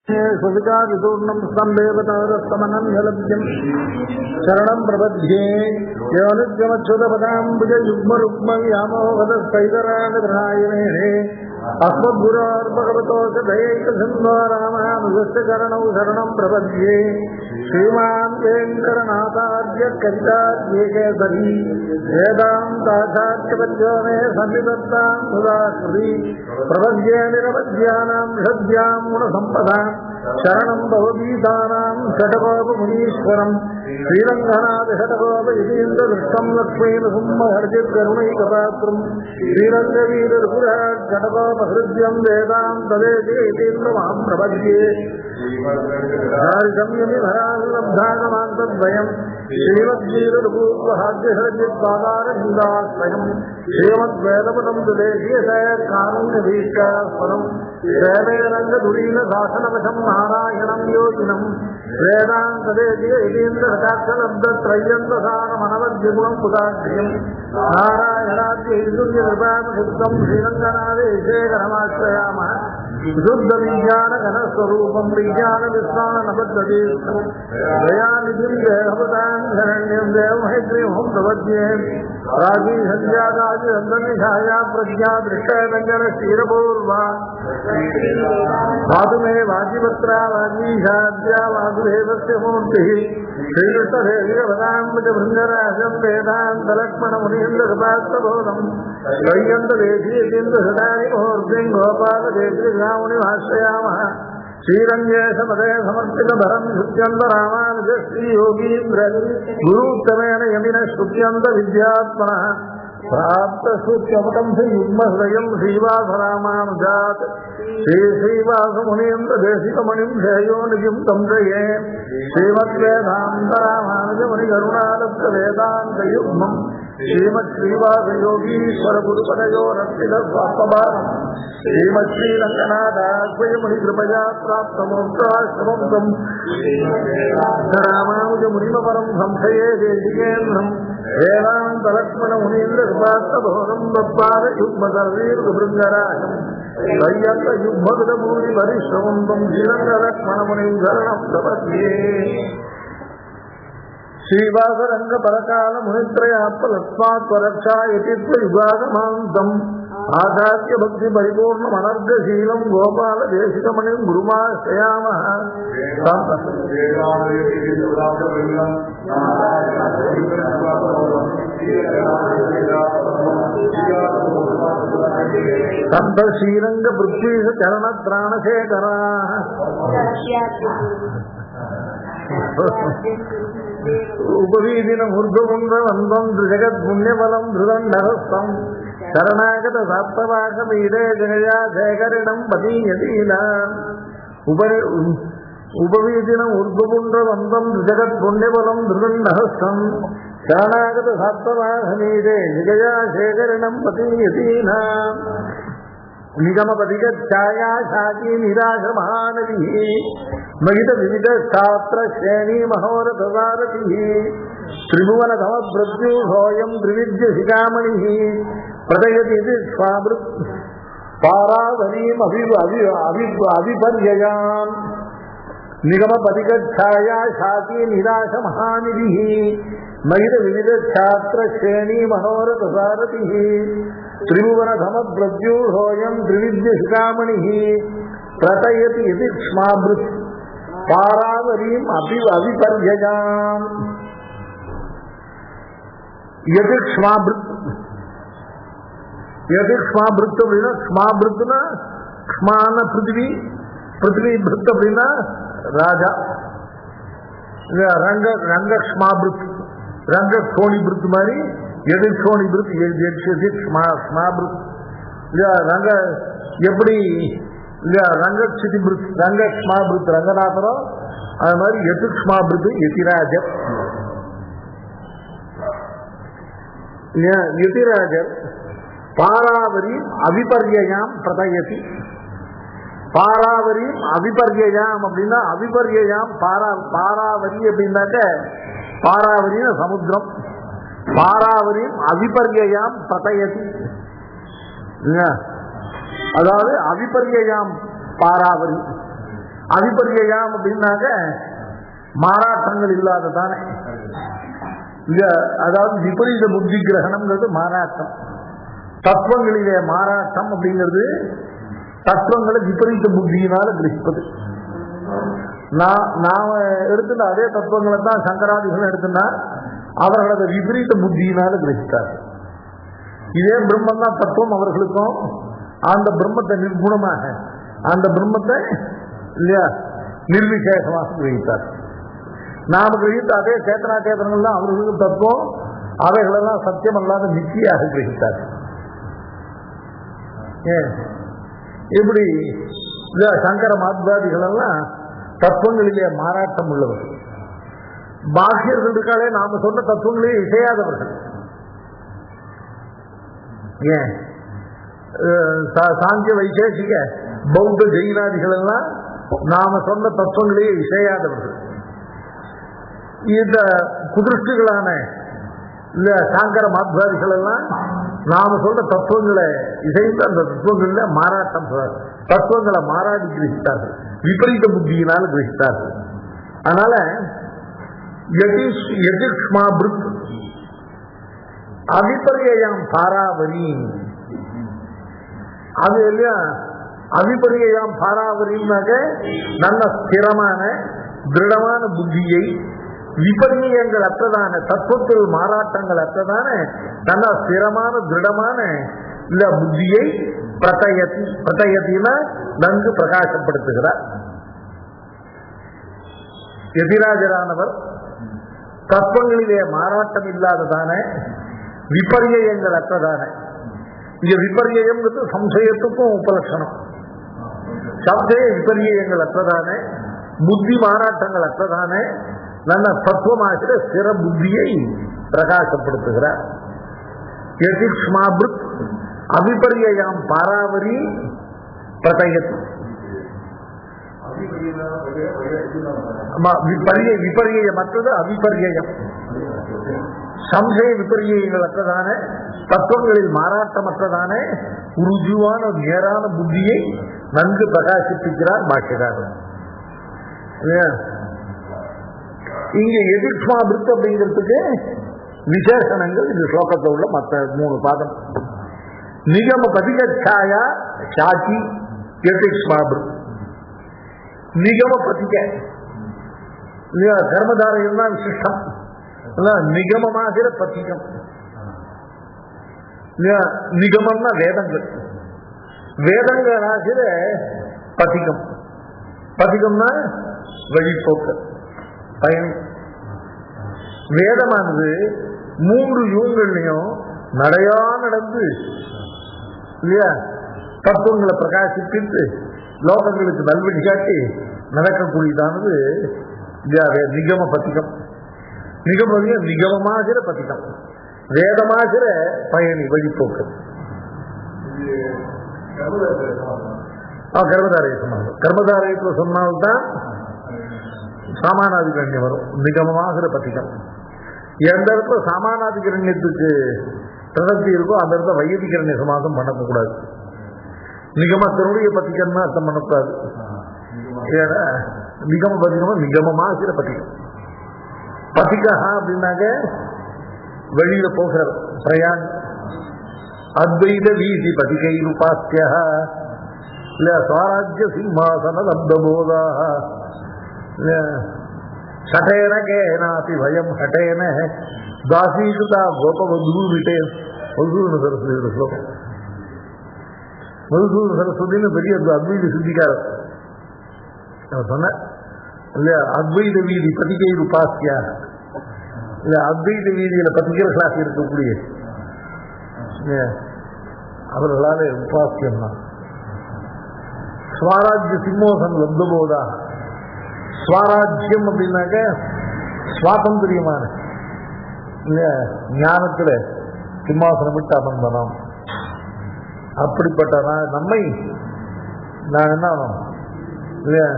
सुविकादितूर्णं स्तम्भेवतारस्तमनं यलभ्यं शरणं प्रपद्ये योनित्यमच्युतपदाम्बुजयुग्मरुग्मव्यामोहदस्कैतरानिधनायिने अस्मद्गुरोर्भगवतोऽस्य दयैकसिन्धो रामानुजस्य चरणौ शरणं प्रपद्ये श्रीमान् वेङ्कटनाथार्य कवितार्यकेसरी वेदान्ताचार्यपद्यो मे सन्निधत्तां सुधाकृति प्रपद्ये निरवध्यानां षड्भ्यां गुणसम्पदां शरणं भवदीतानां षटकोपमुनीश्वरं श्रीरङ्गनाथषटकोपयतीन्द्रदृष्टं लक्ष्मीनृसिंहहर्जिर्करुणैकपात्रं श्रीरङ्गवीररघुराट् षटकोपहृद्यं वेदान्तदेशीतीन्द्रमां प्रपद्ये संयमिभरालब्धागमान्तद्वयं श्रीमद्गीरघुहाद्यहर्जित्पादारविन्दाश्रयं श्रीमद्वेदपदं सुदेशीयकारुण्यभीष्टास्पदं वेदेरङ्गधुरीलशासनवशं नारायणं योगिनं वेदान्तदेशीयतीन्द्रकटाक्षलब्धत्रय्यन्तसारमनवद्यगुणं पुदाग्र्यं नारायणाद्यैश्वर्यकृपामसिद्धं श्रीरङ्गनाथेशेखरमाश्रयामः शुद्धविज्ञानघनस्वरूपं विज्ञानविस्तानबद्धतीर्थं दयानिधिं देहभृतां शरण्यं देवमहैग्रीवं प्रपद्ये राजीसञ्जाताजिरन्दनिशाया प्रज्ञा दृष्टरञ्जनशीरपूर्वा वातु मे वाजिपत्रा वागीशाद्या वासुदेवस्य मूर्तिः श्रीकृष्णदेवीरवदाम्बुजभृङ्गराजं वेदान्तलक्ष्मणमुनीन्द्रकृपास्तबोधं त्रय्यन्तदेशीयतीन्द्रसदानिमूर्तिं गोपालदेशीयमुनिमाश्रयामः श्रीरङ्गेशपदे समर्पितभरं श्रुत्यन्तरामानुजश्रीयोगीन्द्र गुरूत्तमेन यमिनः श्रुत्यन्तविद्यात्मनः प्राप्तश्रुत्यपटं युग्महृदयं श्रीवासरामानुजात् श्रीश्रीवासमुनीन्द्रदेशिकमणिं श्रेयोनिधिं संश्रये श्रीमद्वेदान्तरामानुजमुनिकरुणालब्धवेदान्तयुग्मं श्रीमच्छ्रीवासयोगीश्वरगुरुपदयोरर्पितस्वात्मभारम् श्रीमच्छ्रीरङ्गनाथाद्वयमुनिकृपया प्राप्तमोक्षाश्रमं रामानुजमुनिमपरं संशये देशिकेन्द्रं वेदान्तलक्ष्मणमुनीन्द्रकृपास्तबोधं तत्पादयुग्मसर्वीर्भृङ्गराजं त्रय्यन्तयुग्मविदभूरिपरिश्रमं तं श्रीरङ्गलक्ष्मणमुनिं शरणं प्रपद्ये श्रीवासरङ्गपरकालमुनित्रयात्मलक्ष्मात्वरक्षायतित्वयुगागमान्तम् आचार्य भक्ति परिपूर्णमनर्गशीलं गोपालदेशिकमणिं गुरुमाश्रयामः सप्त श्रीरंग पृथ्वीश चरण त्राणशेखराः उपवीदिनं ऊर्ध्वपुण्ड्रवन्दं जगत्पुण्यफलं धृदण्डहस्तं शरणागत सप्तवाकमीडे जगया शेखरिणं पतीयतीनाम् उपवीदिनं ऊर्ध्वपुण्ड्रवन्दं जगत्पुण्यफलं धृदण्डहस्तं शरणागत सप्तवाकमीडे जगया शेखरिणं पतीयतीनाम् निगमपदिगच्छाया शाकी निराशमहानदिः महित विविध शास्त्र श्रेणी महोरथसारथिः त्रिभुवनधमभृत्युहोऽयं त्रिविद्य शिखामणिः प्रदयति स्वामृत् पारावरीम् अभिपर्ययाम् निगमपदिगच्छाया शाकी निराशमहानिधिः महित विविध शास्त्र श्रेणी महोरथसारथिः त्रिभुवनधमभृत्युहोऽयं त्रिविद्य शिखामणिः प्रतयति इति क्ष्माभृत् पारावरीम् अभिपर्ययाम् यदि क्ष्माभृत् அப்படின்னா क्ष्माभृत्னா क्ष्मान पृथ्वी भृத் அப்படின்னா ராஜா ரங்க क्ष्माभृत् ரங்க சோனிபிருத் மாதிரி எது சோனிபிருத் ஸ்மாபிருத் ரங்க எப்படி ரங்கசிதிபிருத் ரங்க ஸ்மாபிருத் ரங்கநாதரம் அது மாதிரி எது ஸ்மாபிருத் யதிராஜர் யதிராஜர் பாராவரி அவிபர்யாம் பிரதயதி பாராவரி அவிபர்யாம் அப்படின்னா அவிபர்யாம் பாராவரி அப்படின்னாக்க பாராவரின சமுத்திரம் பாராவரியும் அவிபர்யாம் பிரதயதி அதாவது அவிபர்யாம் பாராவரி அவிபர்யாம் அப்படின்னாக்க மாறாட்டங்கள் இல்லாததானே. அதாவது விபரீத புத்தி கிரகணம்ங்கிறது மாறாட்டம். தத்துவங்களிலே மாறாட்டம் அப்படிங்கிறது தத்துவங்களை விபரீத புத்தியினால கிரகிப்பது. நாம எடுத்துட்ட அதே தத்துவங்களை தான் சங்கராதிகள் எடுத்துனா அவர்களது விபரீத புத்தியினால கிரகித்தார். இதே பிரம்மன் தான் தத்துவம் அவர்களுக்கும். அந்த பிரம்மத்தை நிர்குணமாக அந்த பிரம்மத்தை இல்லையா நிர்விசேஷமாக கிரகித்தார். நாம கிரகித்த அதே சேத்தனா சேதனங்கள் தான் அவர்களுக்கு தத்துவம். அவைகளெல்லாம் சத்தியம் அல்லாத நித்தியாக கிரகித்தார். இப்படி சங்கர மாத்வாதிகள் எல்லாம் தத்துவங்களிலே மாறாட்டம் உள்ளவர்கள். பாக்கியர்களுக்காலே நாம சொன்ன தத்துவங்களே இசையாதவர்கள். ஏன் சாங்கிய வைசேஷிக பௌத்த ஜெயினாதிகள் எல்லாம் நாம சொன்ன தத்துவங்களே இசையாதவர்கள். இந்த குதிருஷ்டிகளான சாங்கர மாத்வாதிகள் எல்லாம் நாம சொல்ற தத்துவங்களை இசைந்து அந்த தத்துவங்கள்ல மாறாட்டம் தத்துவங்களை மாறாடி கிரகித்தார்கள். விபரீத புத்தியினால கிரகித்தார்கள். அதனால அவிபர்யாம் பாராவரி அது இல்லையா. அவிபர்யாம் பாராவரின்னாக்க நல்ல ஸ்திரமான திருடமான புத்தியை, விபர்யங்கள் அற்றதான தத்துவத்தில் மாறாட்டங்கள் அற்றதான நல்ல ஸ்திரமான திருடமான இல்ல புத்தியை பிரதயத்தினா நன்கு பிரகாசப்படுத்துகிறார். எதிராஜரானவர் தத்துவங்களிலே மாறாட்டம் இல்லாததான விபர்யங்கள் அற்றதான, இங்க விபர்யம் சம்சயத்துக்கும் உபலட்சணம். சம்சய விபர்யங்கள் அற்றதான புத்தி மாறாட்டங்கள் அற்றதான நல்ல தத்துவமாகிற ஸ்திர புத்தியை பிரகாசப்படுத்துகிறார். அவிபர்யாம் பாராவரி பிரதயத்து. விபர்யமற்றது அவிபர்யம். சம்சய விபர்யங்கள் அற்றதான தத்துவங்களில் மாறாட்டமற்றதான ருஜுவான நேரான புத்தியை நன்கு பிரகாசிப்பிக்கிறார் பாஷ்யக்காரர். இங்க எதிர்மாபிருத் அப்படிங்கிறதுக்கு விசேஷணங்கள் இந்த ஸ்லோகத்தில் உள்ள மற்ற 3 பாதம். நிகம பதிகாயா சாட்சி எதிர்மாபிருத். நிகம பதிக கர்மதாரையும் தான் விசிஷ்டம். நிகமமாகிற பதிகம். நிகமம்னா வேதங்கள், வேதங்களாகிற பதிகம். பதிகம்னா வழிபோக்கு பயணி. வேதமானது 3 யுகங்கள்லையும் நடையா நடந்து இல்லையா தத்துவங்களை பிரகாசிப்பித்து லோகங்களுக்கு நல்வழி காட்டி நடக்கக்கூடியதானது நிகம பதிகம். நிகமதியம் நிகமமாகிற பதிகம், வேதமாகிற பயணி வழிபோக்கு. கர்மதாரய சமாதம். கர்மதாரயத்தில் சொன்னால்தான் சாமானாதிகரண்யம் வரும். நிகமமாகிற பதிகம். எந்த இடத்துல சாமானாதிகரண்யத்துக்கு பிரசக்தி இருக்கோ அந்த இடத்துல வையதிகரண்ய சமாதம் பண்ணக்கூடாது. நிகமத்தினுடைய பதிகம்னா அர்த்தம் பண்ணக்கூடாது. ஏன்னா நிகம பதிகம் நிகமமாகிற பதிகம். பதிகா அப்படின்னாக்க வெளியில போகிற பிரயாணி. அத்வைத வீதி பதிகை உபாசிய இல்ல ஸ்வராஜ்ய சிம்மாசன லப்தபோதா சட்டேன கேனாபி பயம் ஹட்டேன தாசீகிருதா கோபவதூ விட்டே. மதுசூதன சரஸ்வதியோட ஸ்லோகம். மதுசூதன சரஸ்வதினு பெரிய அத்வைத சித்திக்காரர் சொன்ன இல்லையா. அத்வைத வீதி பதிகை உபாசியா இல்ல அத்வைத வீதியில பதிகர்களாக இருக்கக்கூடிய அவர்களால உபாசியம் தான். ஸ்வராஜ்ய சிம்மோசன் லப்தபோதா. ஸ்வராஜ்யம் அப்படின்னாக்க சுவாதந்திரியமான ஞானத்துல சிம்மாசனம் விட்டு அமர்ந்தனம். அப்படிப்பட்ட நம்மை நான் என்ன இல்லையா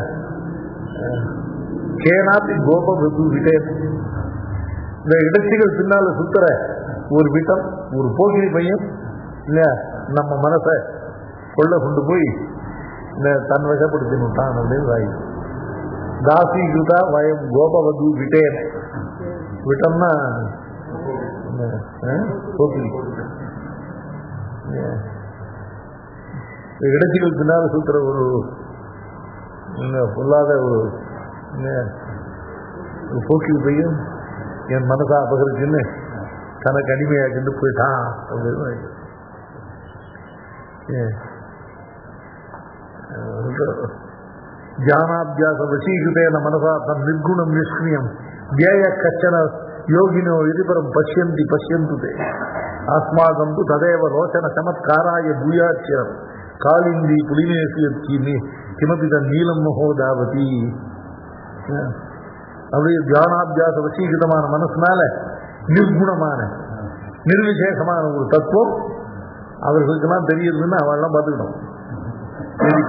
கேனாப்பி கோப விது விட்டே. இந்த இடச்சிகள் பின்னால சுத்துற ஒரு விட்டம், ஒரு போகிரி பையன் இல்லையா நம்ம மனசை கொள்ள கொண்டு போய் இந்த தன் வசப்படுத்தினுட்டான் அப்படின்னு தாசீகிருதா வயம் கோபவது விட்டேன். விட்டோம்னா இடைச்சிகள் பின்னால் சுத்துற ஒரு பொல்லாத ஒரு போக்கில் போயும் என் மனசா அபகரிச்சுன்னு தனக்கு அடிமையாக்கிட்டு போயிட்டான் அப்படின்னு ஜானாபியாச வசீகிருதேன மனசா தன் நிர்குணம் நிஷ்கிரியம் தேய கச்சன யோகினோ இதுபரம் பசியந்தி பசியந்து ஆஸ்மாகம் து ததேவ ரோச்சன சமத்காராய பூயாச்சிரம் காலிந்தி புலினேசியி கிமபித நீலம் மகோதாவதி. அப்படியே தியானாபியாச வசீகிதமான மனசுனால நிர்குணமான நிர்விசேஷமான ஒரு தத்துவம் அவர்களுக்கெல்லாம் தெரியுதுன்னு அவெல்லாம் பார்த்துக்கணும்.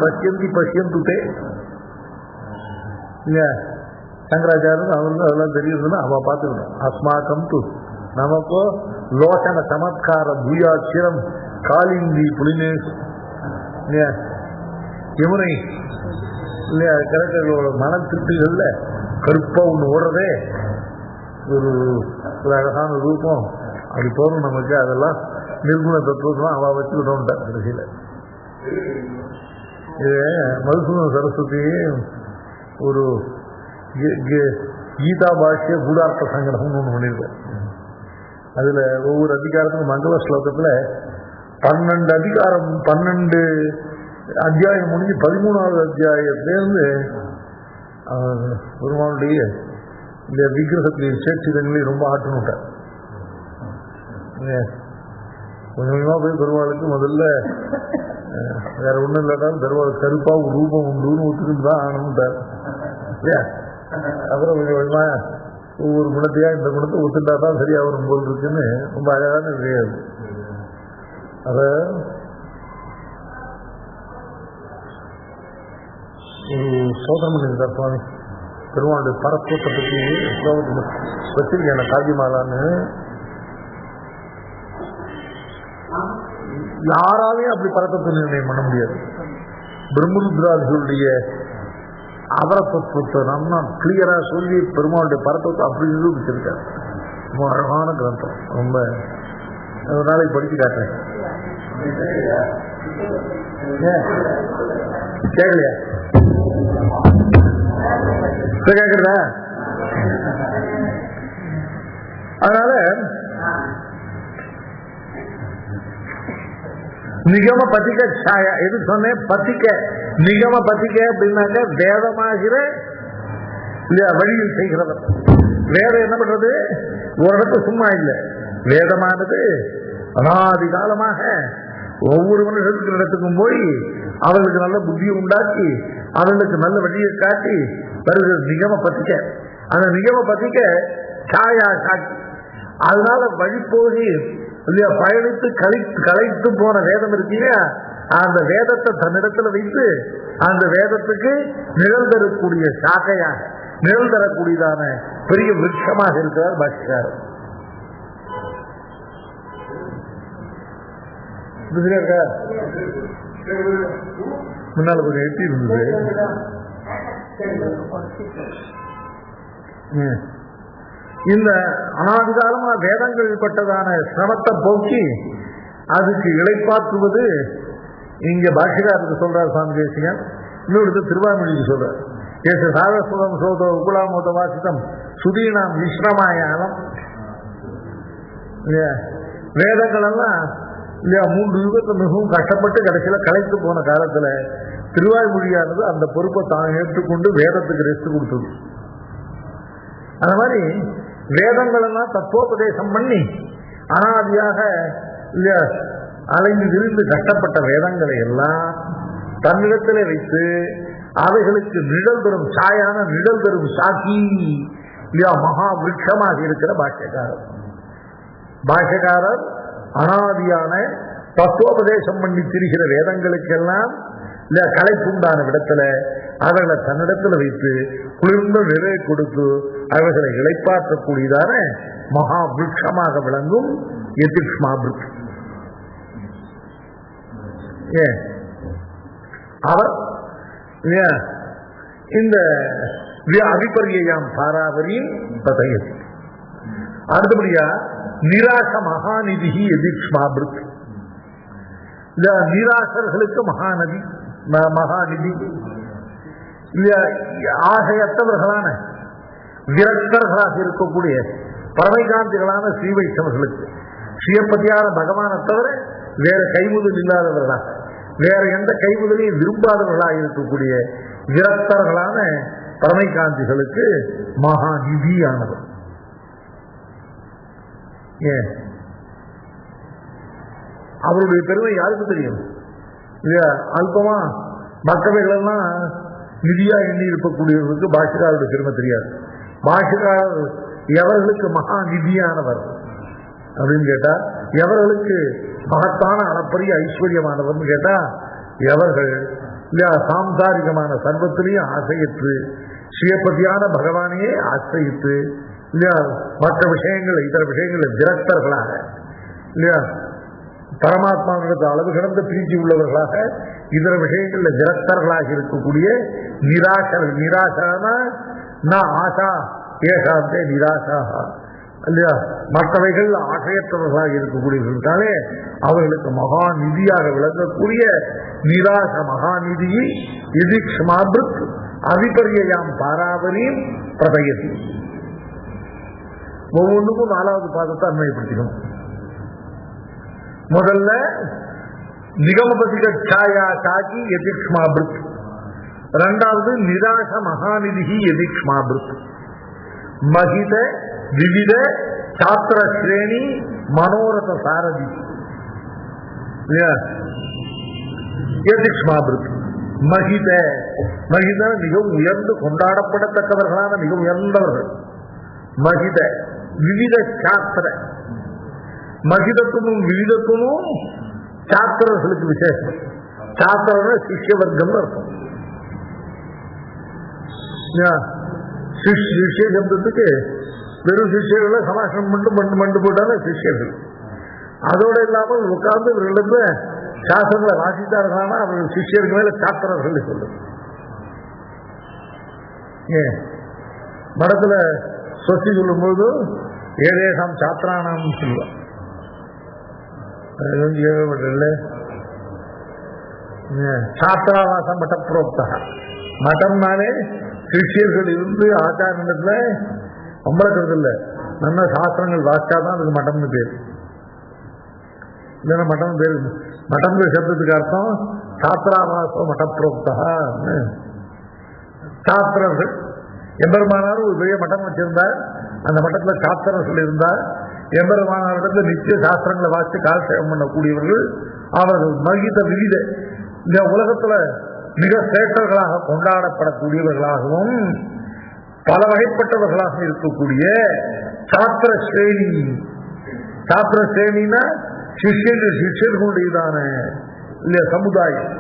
பசியந்தி பசியந்துட்டே சங்கராச்சாரம் அவங்களுக்கு அதெல்லாம் தெரியுதுன்னா அவ பார்த்துக்கணும். அஸ்மாக்கம் து நமக்கோ லோசன சமத்கார பூயாச்சிரம் காலிந்தி புலினேஷ் யமுனை இல்லையா கிழக்கர்களோட மன திருப்திகள்ல கருப்பா ஒன்று ஓடுறதே ஒரு அழகான ரூபம் அப்படி போகணும் நமக்கு. அதெல்லாம் நிர்குண தத்துவம் அவ வச்சுக்கிட்டோம்ட்டா கடைசியில். இது மதுசூதன சரஸ்வதி ஒரு கீதா பாஷ்ய கூடார்த்த சங்கடம்னு ஒன்று பண்ணியிருக்கேன். அதுல ஒவ்வொரு அதிகாரத்துக்கும் மங்கள ஸ்லோகத்துல 12 அதிகாரம் 12 அத்தியாயம் முடிஞ்சு 13வது அத்தியாயத்திலேருந்து பெருமானுடைய இந்த விக்கிரகத்தின் சேட்சிதங்களை ரொம்ப ஆட்டணுட்டார். கொஞ்சம் கொஞ்சமா போய் பெருமாளுக்கு முதல்ல வேற ஒன்றும் இல்லாட்டாலும் பெருமாள் கருப்பா ஒரு ரூபம் உண்டுன்னு ஒத்துக்கிட்டு தான் ஆகணும்ட்டார். அப்புறம் கொஞ்சம் கொஞ்சமா ஒவ்வொரு குணத்தையா இந்த குணத்தை ஒத்துட்டா தான் சரியா வரும் போல் இருக்குன்னு ரொம்ப அழகான கிடையாது. அத ஒரு சோதனம் பண்ணியிருக்கார் சுவாமி. பெருமாளுடைய பரத்துவத்தை பற்றி வச்சிருக்கேன் காவியமாலான்னு. யாராலையும் அப்படி பரத்தத்தை நிர்ணயம் பண்ண முடியாது. பிரம்மருத்ராதிகளுடைய அவரத்துவத்தை நம்ம கிளியரா சொல்லி பெருமாளுடைய பரத்துவத்தை அப்படி நிரூபிச்சிருக்காரு. ரொம்ப அழகான கிரந்தம். ரொம்ப ஒரு நாளைக்கு படிச்சு காட்டுறேன். கேட்கலையா? கேட்கிறதா? அதனால நிகம பதிக்க சாயா எது சொன்னேன்? பதிக்க நிகம பதிக்க அப்படின்னாக்க வேதமாகிற இல்லையா வழியில் செய்கிறவர். வேதம் என்ன பண்றது? ஒரு இடத்துல சும்மா இல்லை. வேதமானது அனாதி காலமாக ஒவ்வொரு மனுஷத்துக்கு இடத்துக்கும் போய் அவர்களுக்கு நல்ல புத்தியை உண்டாக்கி அவர்களுக்கு நல்ல வழியை காட்டி வருகிறது நிகம பத்திக்க. அந்த நிகம பத்திக்க சாயா காட்டி அதனால வழிபோகி இல்லையா பயணித்து கலைத்து போன வேதம் இருக்கீங்க. அந்த வேதத்தை தன்னிடத்துல வைத்து அந்த வேதத்துக்கு நிழல் தரக்கூடிய சாக்கையாக நிழல் தரக்கூடியதான பெரிய விருட்சமாக இருக்கிறார் பாஷ்யக்காரர். முன்னால கொஞ்சம் எட்டி இருந்தது. இந்த அனாதிகாலமா வேதங்கள் பட்டதான சிரமத்தை போக்கி அதுக்கு இளைப்பாற்றுவது இங்க பாஷ்யக்காரருக்கு சொல்றார் சுவாமி தேசிகன். இன்னொரு திருவாமொழிக்கு சொல்றார். ஏச சாகசுதம் சோதோ உகுலாமோத வாசிதம் சுதீனாம் விஸ்ரமாயானம். வேதங்கள் எல்லாம் இல்லையா 3 யுகத்தை மிகவும் கஷ்டப்பட்டு கடைசியில கலைத்து போன காலத்துல திருவாய்மொழியானது அந்த பொறுப்பை தான் ஏற்றுக்கொண்டு வேதத்துக்கு ரெஸ்ட் கொடுத்தது. அந்த மாதிரி வேதங்கள் எல்லாம் தத்துவோபதேசம் பண்ணி அனாதியாக இல்லையா அலைந்து விரிந்து கஷ்டப்பட்ட வேதங்களை எல்லாம் தன்னிடத்திலே வைத்து அவைகளுக்கு நிழல் தரும் சாயான நிழல் தரும் சாக்கி இல்லையா மகா விருட்சமாக இருக்கிற பாஷ்யக்காரர் அனாதியான தத்துவோபதேசம் பண்ணி திரிகிற வேதங்களுக்கெல்லாம் இல்ல கலைப்புண்டான விடத்துல அவர்களை தன்னிடத்துல வைத்து குளிர்ந்த நிலை கொடுத்து அவர்களை இளைப்பாற்றக்கூடியதான மகா விருட்சமாக விளங்கும் எதிர்ஷ்மாபிருக். அவர் இந்த அபிபர்யாம் தாராவரியும் ததயதி. அடுத்தபடியா நிராச மகாநிதி எதிர்ஷ்மாபிருத். இந்த நிராசர்களுக்கு மகாநிதி ஆசையற்றவர்களான விரக்தர்களாக இருக்கக்கூடிய பரமைகாந்திகளான ஸ்ரீ வைஷ்ணவர்களுக்கு ஸ்ரீபதியான பகவானை தவிர வேற கைமுதல் இல்லாதவர்களாக வேற எந்த கைமுதலையும் விரும்பாதவர்களாக இருக்கக்கூடிய விரக்தர்களான பரமைகாந்திகளுக்கு மகாநிதியானவர். ஏன் அவருடைய பெருமை யாருக்கு தெரியும்? அல்பமா மற்றவைகள் எல்லாம் நிதியா எண்ணி இருக்கக்கூடியவர்களுக்கு பாஷிகாருடைய பெருமை தெரியாது. பாஷிகார் எவர்களுக்கு மகா நிதியானவர் அப்படின்னு கேட்டா, எவர்களுக்கு மகத்தான அளப்பரிய ஐஸ்வர்யமானவர்னு கேட்டா, எவர்கள் சாம்சாரிகமான சர்வத்திலையும் ஆசையிற்று ஸ்ரீபதியான பகவானையே ஆசிரியித்து இல்லையா மற்ற விஷயங்கள் இதர விஷயங்கள் விரக்தர்களாக இல்லையா பரமாத்மாவிற்கு அளவு கடந்த பிரீத்தி உள்ளவர்களாக இதர விஷயங்கள்ல விரக்தர்களாக இருக்கக்கூடிய நிராசனா ஆசா ஏகாந்தே நிராசா இல்லையா மற்றவைகள் ஆசையற்றவர்களாக இருக்கக்கூடியவர்களாலே அவர்களுக்கு மகாநிதியாக விளங்கக்கூடிய நிராச மகாநிதியை எதிக்ஷ்மாபிருத் அபிபர்யாம் பாராவரியும் பிரதயதி. ஒவ்வொன்றுக்கும் 4வது பாதத்தை அன்மைப்படுத்திக்கணும். முதல்ல நிகமபதிக சாயா சாக்கி எதிக்ஷ்மாபிருத், 2வது நிராச மகாநிதி எதிக்ஷ்மாபிருத், மகித விவித சாத்திர ஸ்ரேணி மனோரத சாரதி எதிக்ஷ்மாபிருத். மகித மிகவும் உயர்ந்து கொண்டாடப்படத்தக்கவர்களான மிக உயர்ந்தவர்கள். மகித விவித சாத்திர, மகிதத்துவமும் விவிதத்துவமும் சாத்திரர்களுக்கு விசேஷம். சாத்திர சிஷ்ய வர்க்கம் இருக்கும். சிஷ்ய சப்தத்துக்கு வெறும் சிஷ்யர்களை சமாசனம் மண்டு போட்டாங்க சிஷ்யர்கள். அதோடு இல்லாமல் உட்கார்ந்து இவர்களுக்கு சாஸ்திரங்களை வாசித்தார்களான அவர்கள் சிஷ்யருக்கு மேல சாத்திரர்கள் சொல்லுது. மடத்துல சொத்தி சொல்லும் போது ஏதேசம் சாத்திரானாம் சொல்லுவான். சாத்திராவாசம் மட்ட புரோக்தா. மட்டம்னாலே சிஷ்யர்கள் இருந்து ஆச்சாரத்துல அம்பளக்கிறது இல்லை, நல்ல சாஸ்திரங்கள் வாசிச்சாதான் அதுக்கு மட்டம்னு பேர். இல்லைன்னா மட்டம் பேர் மட்டம்ங்கிற சப்தத்துக்கு அர்த்தம் சாத்திராவாசம் மட்ட புரோக்தா. சாஸ்திரர்கள் எம்பெருமானாரும் ஒரு பெரிய மட்டம் வச்சிருந்தார். அந்த மட்டத்துல சாஸ்திரர்கள் இருந்தார். எம்பெருமானாரிடத்துல நிச்சய சாஸ்திரங்களை வாசித்து காலசேகம் பண்ணக்கூடியவர்கள் அவர்கள். மகித விவித இந்த உலகத்துல மிக சேட்டர்களாக கொண்டாடப்படக்கூடியவர்களாகவும் பல வகைப்பட்டவர்களாக இருக்கக்கூடிய சாத்திர ஸ்ரேணி. சாத்திர ஸ்ரேணினா சிஷ்யர்களுடையதான இல்லையா சமுதாயம்.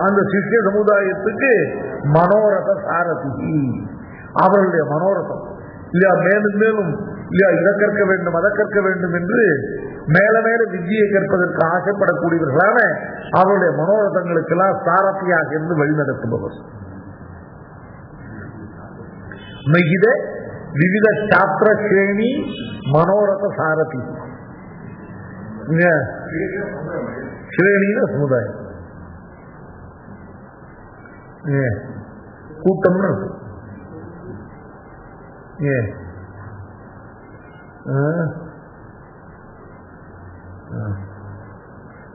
அந்த சிஷ்ய சமுதாயத்துக்கு மனோரத சாரதி அவர்களுடைய மனோரதம் இல்லையா மேலும் மேலும் இல்லையா இதை கற்க வேண்டும் அதை கற்க வேண்டும் என்று மேல மேல வித்தியை கற்பதற்கு ஆசைப்படக்கூடியவர்களான அவருடைய மனோரதங்களுக்கெல்லாம் சாரதியாக இருந்து வழிநடத்துபவர். மிகித விவித சாத்திர ஸ்ரேணி மனோரத சாரதி. ஸ்ரேணின சமுதாயம் கூட்டம்னு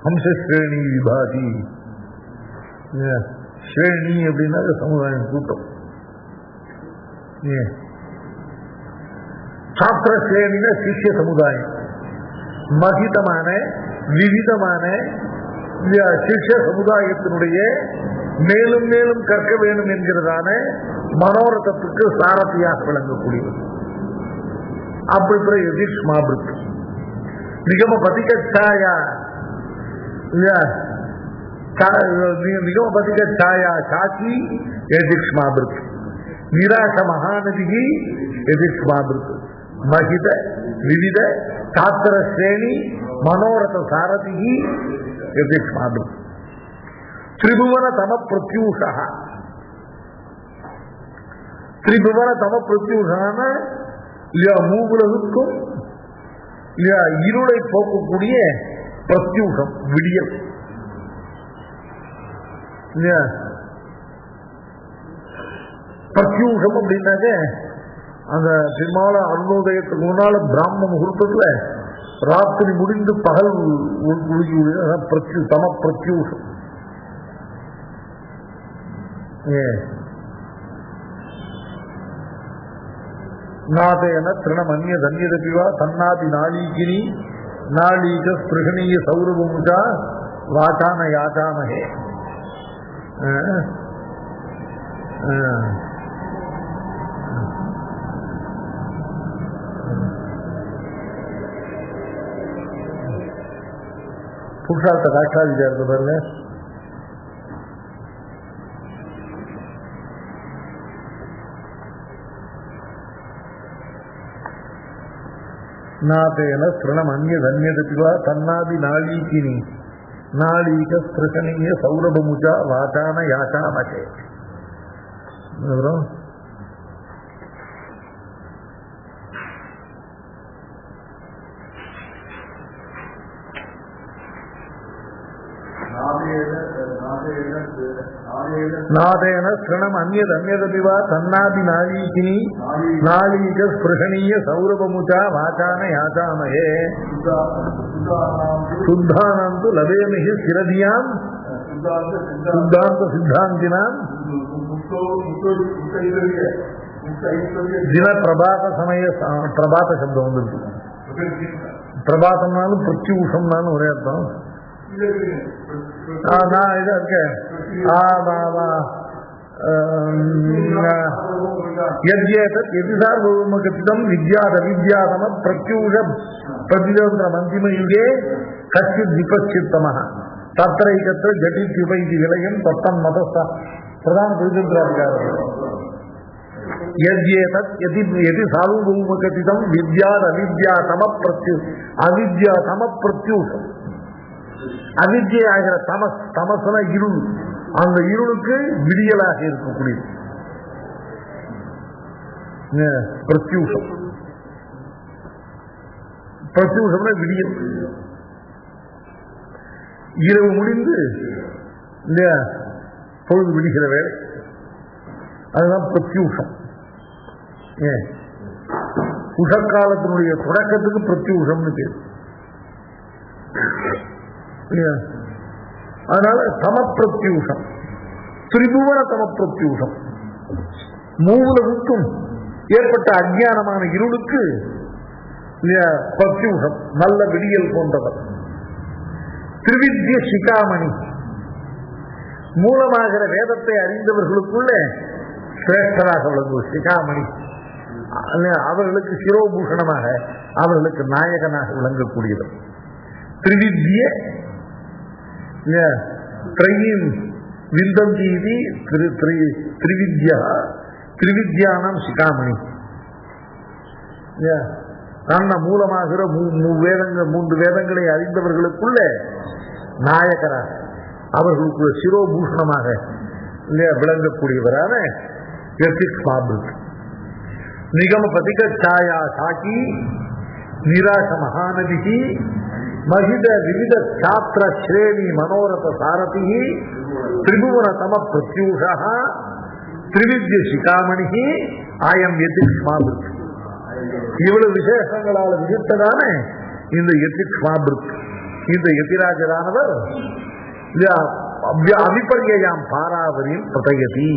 ஹம்சஸ்ரேணி விபாதி. ஸ்ரேணி அப்படின்னா சமுதாயம் கூட்டம். சாத்திர ஸ்ரேணின சிஷ்ய சமுதாயம். மகிதமான விவிதமான சிஷ்ய சமுதாயத்தினுடைய மேலும் மேலும் கற்க வேண்டும் என்கிறதான மனோரதத்துக்கு சாரதியாக விளங்கக்கூடியது. அப்படி எதிர்ஷ்மாபிருத் நிகம பதிகச்சாயா நிகம பதிகச்சாயா சாட்சி எதிர்ஷ்மாபிருத். நிராச மகாநதி எதிர்ஷ்மாபிருத். மகித விவித சாத்திர ஸ்ரேணி மனோரத சாரதி எதிர்ஷ்மாபிருத். திரிபுவன தம பிரத்யூஷா திரிபுவன தம பிரத்யூஷனான இல்லையா மூவுலகுக்கும் இல்லையா இருளை போக்கக்கூடிய பிரத்யூஷம் விடியல் இல்லையா. பிரத்யூஷம் அப்படின்னாக்க அந்த திருமால அருணோதயத்துக்கு முன்னால பிராமண முகூர்த்தத்துல ராத்திரி முடிந்து பகல் தம பிரத்யூஷம். நாதேன திருணமன்ய தன்யதபிவா தன்னாதி நாளீகினி நாளீக ஸ்பிருகணீய சௌரபமுஜா வாசான யாச்சாமகே. புருஷார்த்த காட்சாதிகாரத்தை பாருங்க. நாதேன ஸ்ருணம் அந்நிய தன்யதபிவா தன்னாதி நாளீகினி நாளீக ஸ்பிருகணீய சௌரபமுஜா வாசான யாச்சாமகே. நாதேன ஸ்ருணம் அந்நியத் அந்நியதபிவா தன்னாதி நாளீகினி நாளீக ஸ்பிருகணீய சௌரபமுஜா வாசான யாச்சாமகே. சுத்தானாம் து லபேமிஹி சிரதியாம் சுத்தாந்த சித்தாந்தினாம் தின பிரபாத சமய பிரபாத சப்தம் வந்துருக்கு. பிரபாதம்னாலும் பிரத்யூஷம்னாலும் ஒரே அர்த்தம். நான் இதா இருக்கேன் வித்யாதம பிரத்யூஷ பிரதிதந்திர மந்திம யுகே கச்சித் விபச்சித்தம தத்ரைகத்திர ஜட்டித்யுபைதி விலயம் தத்தம் மதஸ்த பிரதான பிரதிதந்திராதிகாரம். சார்வபௌமகதிதம் வித்யாத் அவித்யாதம அவித்யாதம பிரத்யூஷம். அவித்யை ஆகிற தமஸ், தமசன இருள், அந்த இருளுக்கு விடியலாக இருக்கக்கூடியது பிரத்யூஷம். பிரத்யூஷம்னா விடியல். இரவு முடிந்து இல்லையா பொழுது விடுகிற வேலை, அதுதான் பிரத்யூஷம். உஷக்காலத்தினுடைய தொடக்கத்துக்கு பிரத்யூஷம்னு பேர். அதனால சமப்பிரத்யூஷம், திரிபுவன சமப்பிரத்யூஷம், மூவுலகுக்கும் ஏற்பட்ட அஞ்ஞானமான இருளுக்கு பிரத்யூஷம் நல்ல விடியல் போன்றவர். திரிவித்ய சிகாமணி, மூலமாகிற வேதத்தை அறிந்தவர்களுக்குள்ள சிரேஷ்டராக விளங்குவது சிகாமணி. அவர்களுக்கு சிரோபூஷணமாக, அவர்களுக்கு நாயகனாக விளங்கக்கூடியவர். திரிவித்ய திரையின் விந்தந்தீதி திரிவித்யா, திரிவித்யானம் சிகாமணி. தன்ன மூலமாகிற மூன்று வேதங்களை அறிந்தவர்களுக்குள்ள நாயகராக, அவர்களுக்குள்ள சிரோபூஷணமாக விளங்கக்கூடியவரான நிகம பதிக சாயா சாக்கி நிராச மகாநதி மகித விவித சாத்திர ஸ்ரேணி மனோரத சாரதி திரிபுவன தம பிரத்யூஷா திரிவித்ய சிகாமணி ஆயம் யதிக்ஷ்மாபிருத். இவ்வளவு விசேஷங்களால் விதித்ததான இந்த யதிக்ஷ்மாபிருத், இந்த யதிராஜரானவர் அபிபர்யாம் பாராவரியும் பிரதயதி.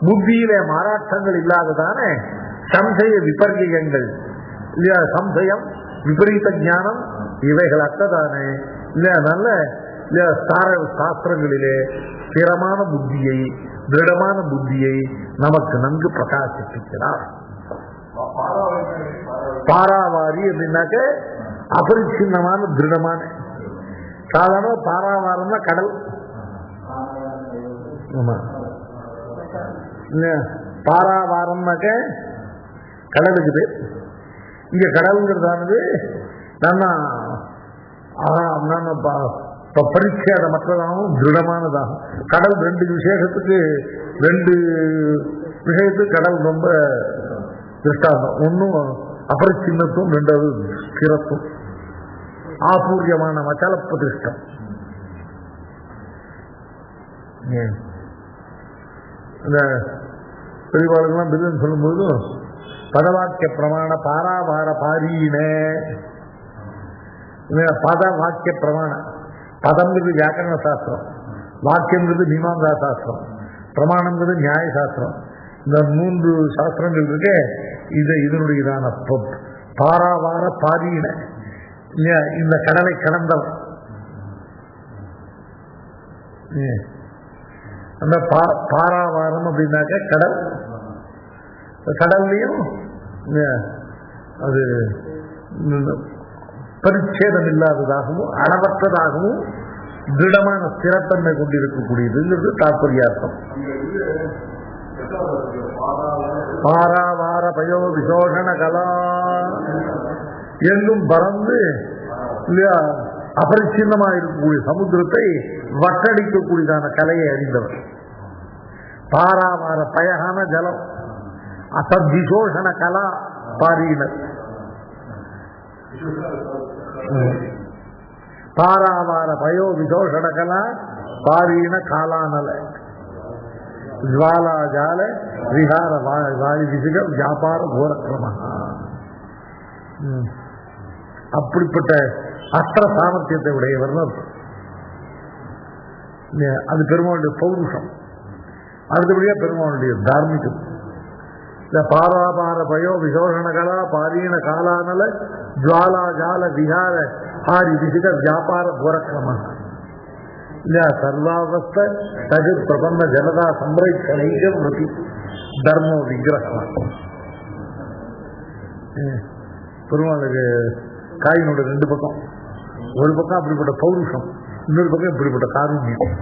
புத்தியிலே மாறாட்டங்கள் இல்லாததான சம்சய விபர்யங்கள் இல்லையா, சம்சயம் விபரீத ஞானம் இவைகள் அற்றதானே இல்லையா, நல்ல சாஸ்திரங்களிலே ஸ்திரமான புத்தியை, திருடமான புத்தியை நமக்கு நன்கு பிரகாசிக்கிறார். பாராவாரி அப்படின்னாக்க அபரிச்சின்னமான திருடமான. சாதாரண பாராவாரம்னா கடல். ஆமா, பாராவாரம்னாக்க கடலுக்கு பேர். இங்க கடல்ங்கிறதானது பரிச்சேத மற்றதாகவும் திருடமானதாகும். கடல் ரெண்டு விசேஷத்துக்கு ரெண்டு விஷயத்து கடல் ரொம்ப திருஷ்டாந்தம். ஒன்னும் அபரிச்சின்னத்தும், ரெண்டாவது ஸ்திரத்தும், ஆபூர்யமான மச்சால பிரதிஷ்டம். இந்த பெரியவாளுக்கெல்லாம் பிரிதன் சொல்லும்போது பதவாக்கிய பிரமாண பாராவார பாரீன, பத வாக்கிய பிரமாணம். பதம்ங்கிறது வியாக்கரண சாஸ்திரம், வாக்கியங்கிறது மீமாங்கா சாஸ்திரம், பிரமாணங்கிறது நியாய சாஸ்திரம். இந்த 3 சாஸ்திரங்கள் இருக்கு. இதனுடையதான பாராவார பாரீன, இந்த கடலை கடந்தவன். அந்த பாராவாரம் அப்படின்னாக்க கடல். கடல்லையும் அது பரிச்சேதம் இல்லாததாகவும் அளவற்றதாகவும் திடமான ஸ்திரத்தன்மை கொண்டிருக்கக்கூடியதுங்கிறது தாற்பயார்த்தம். பாராவார பயோ விசோஷண கலா, எங்கும் பறந்து இல்லையா அபரிச்சின்னமாக இருக்கக்கூடிய சமுத்திரத்தை வட்டடிக்கக்கூடியதான கலையை அறிந்தவர். பாராவார பயகான ஜலம், அசத்விசோஷண கலா பாரீனர். பாராவார பயோ விசோஷண கலா பாரீன காலானல ஜுவாலா ஜால விஹார வாயு விசிக வியாபார கோரக்கிரம. அப்படிப்பட்ட அஸ்திர சாமர்த்தியத்தை உடையவர். அது பெருமாளுடைய பௌருஷம். அடுத்தபடியா பெருமாளுடைய தார்மிகம். பாராபார பயோ விசோஷணகலா பாரீன காலானல ஜுவாலா ஜால விஹார ஹாரி விசிக வியாபார கோரக்கிரம. இல்லையா சர்வாவஸ்த சஜு பிரபந்த ஜனதா சம்பிரேட்சணைக விருத்தி தர்மோ விக்கிரகம். பெருமாளுக்கு காயினோட 2 பக்கம். ஒரு பக்கம் அப்படிப்பட்ட பௌருஷம், இன்னொரு பக்கம் இப்படிப்பட்ட காருண்யம்.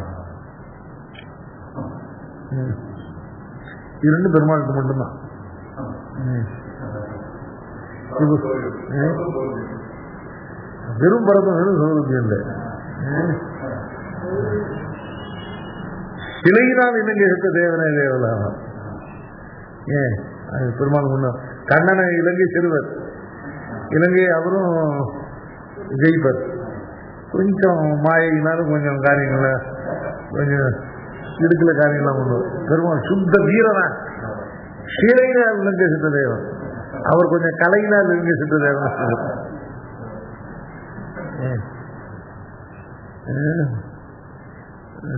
இது 2 பெருமாளுக்கு மட்டும்தான். வெறும் பரதம் சொல்றது இல்லை. சிலையினால் இலங்கை இருக்க தேவனே தேவலான பெருமாள் முன்ன கண்ணனை இலங்கை சிறுவர், இலங்கை அவரும் ஜெயிப்பர். கொஞ்சம் மாயினாலும் கொஞ்சம் காரியங்கள கொஞ்சம் இடுக்கல காரியங்களாம் கொண்டு பெருமாள் சுத்த வீரனா. சிலையினால் இலங்கை சித்த தேவன், அவர் கொஞ்சம் கலையினால் இலங்கை சித்த தேவன்.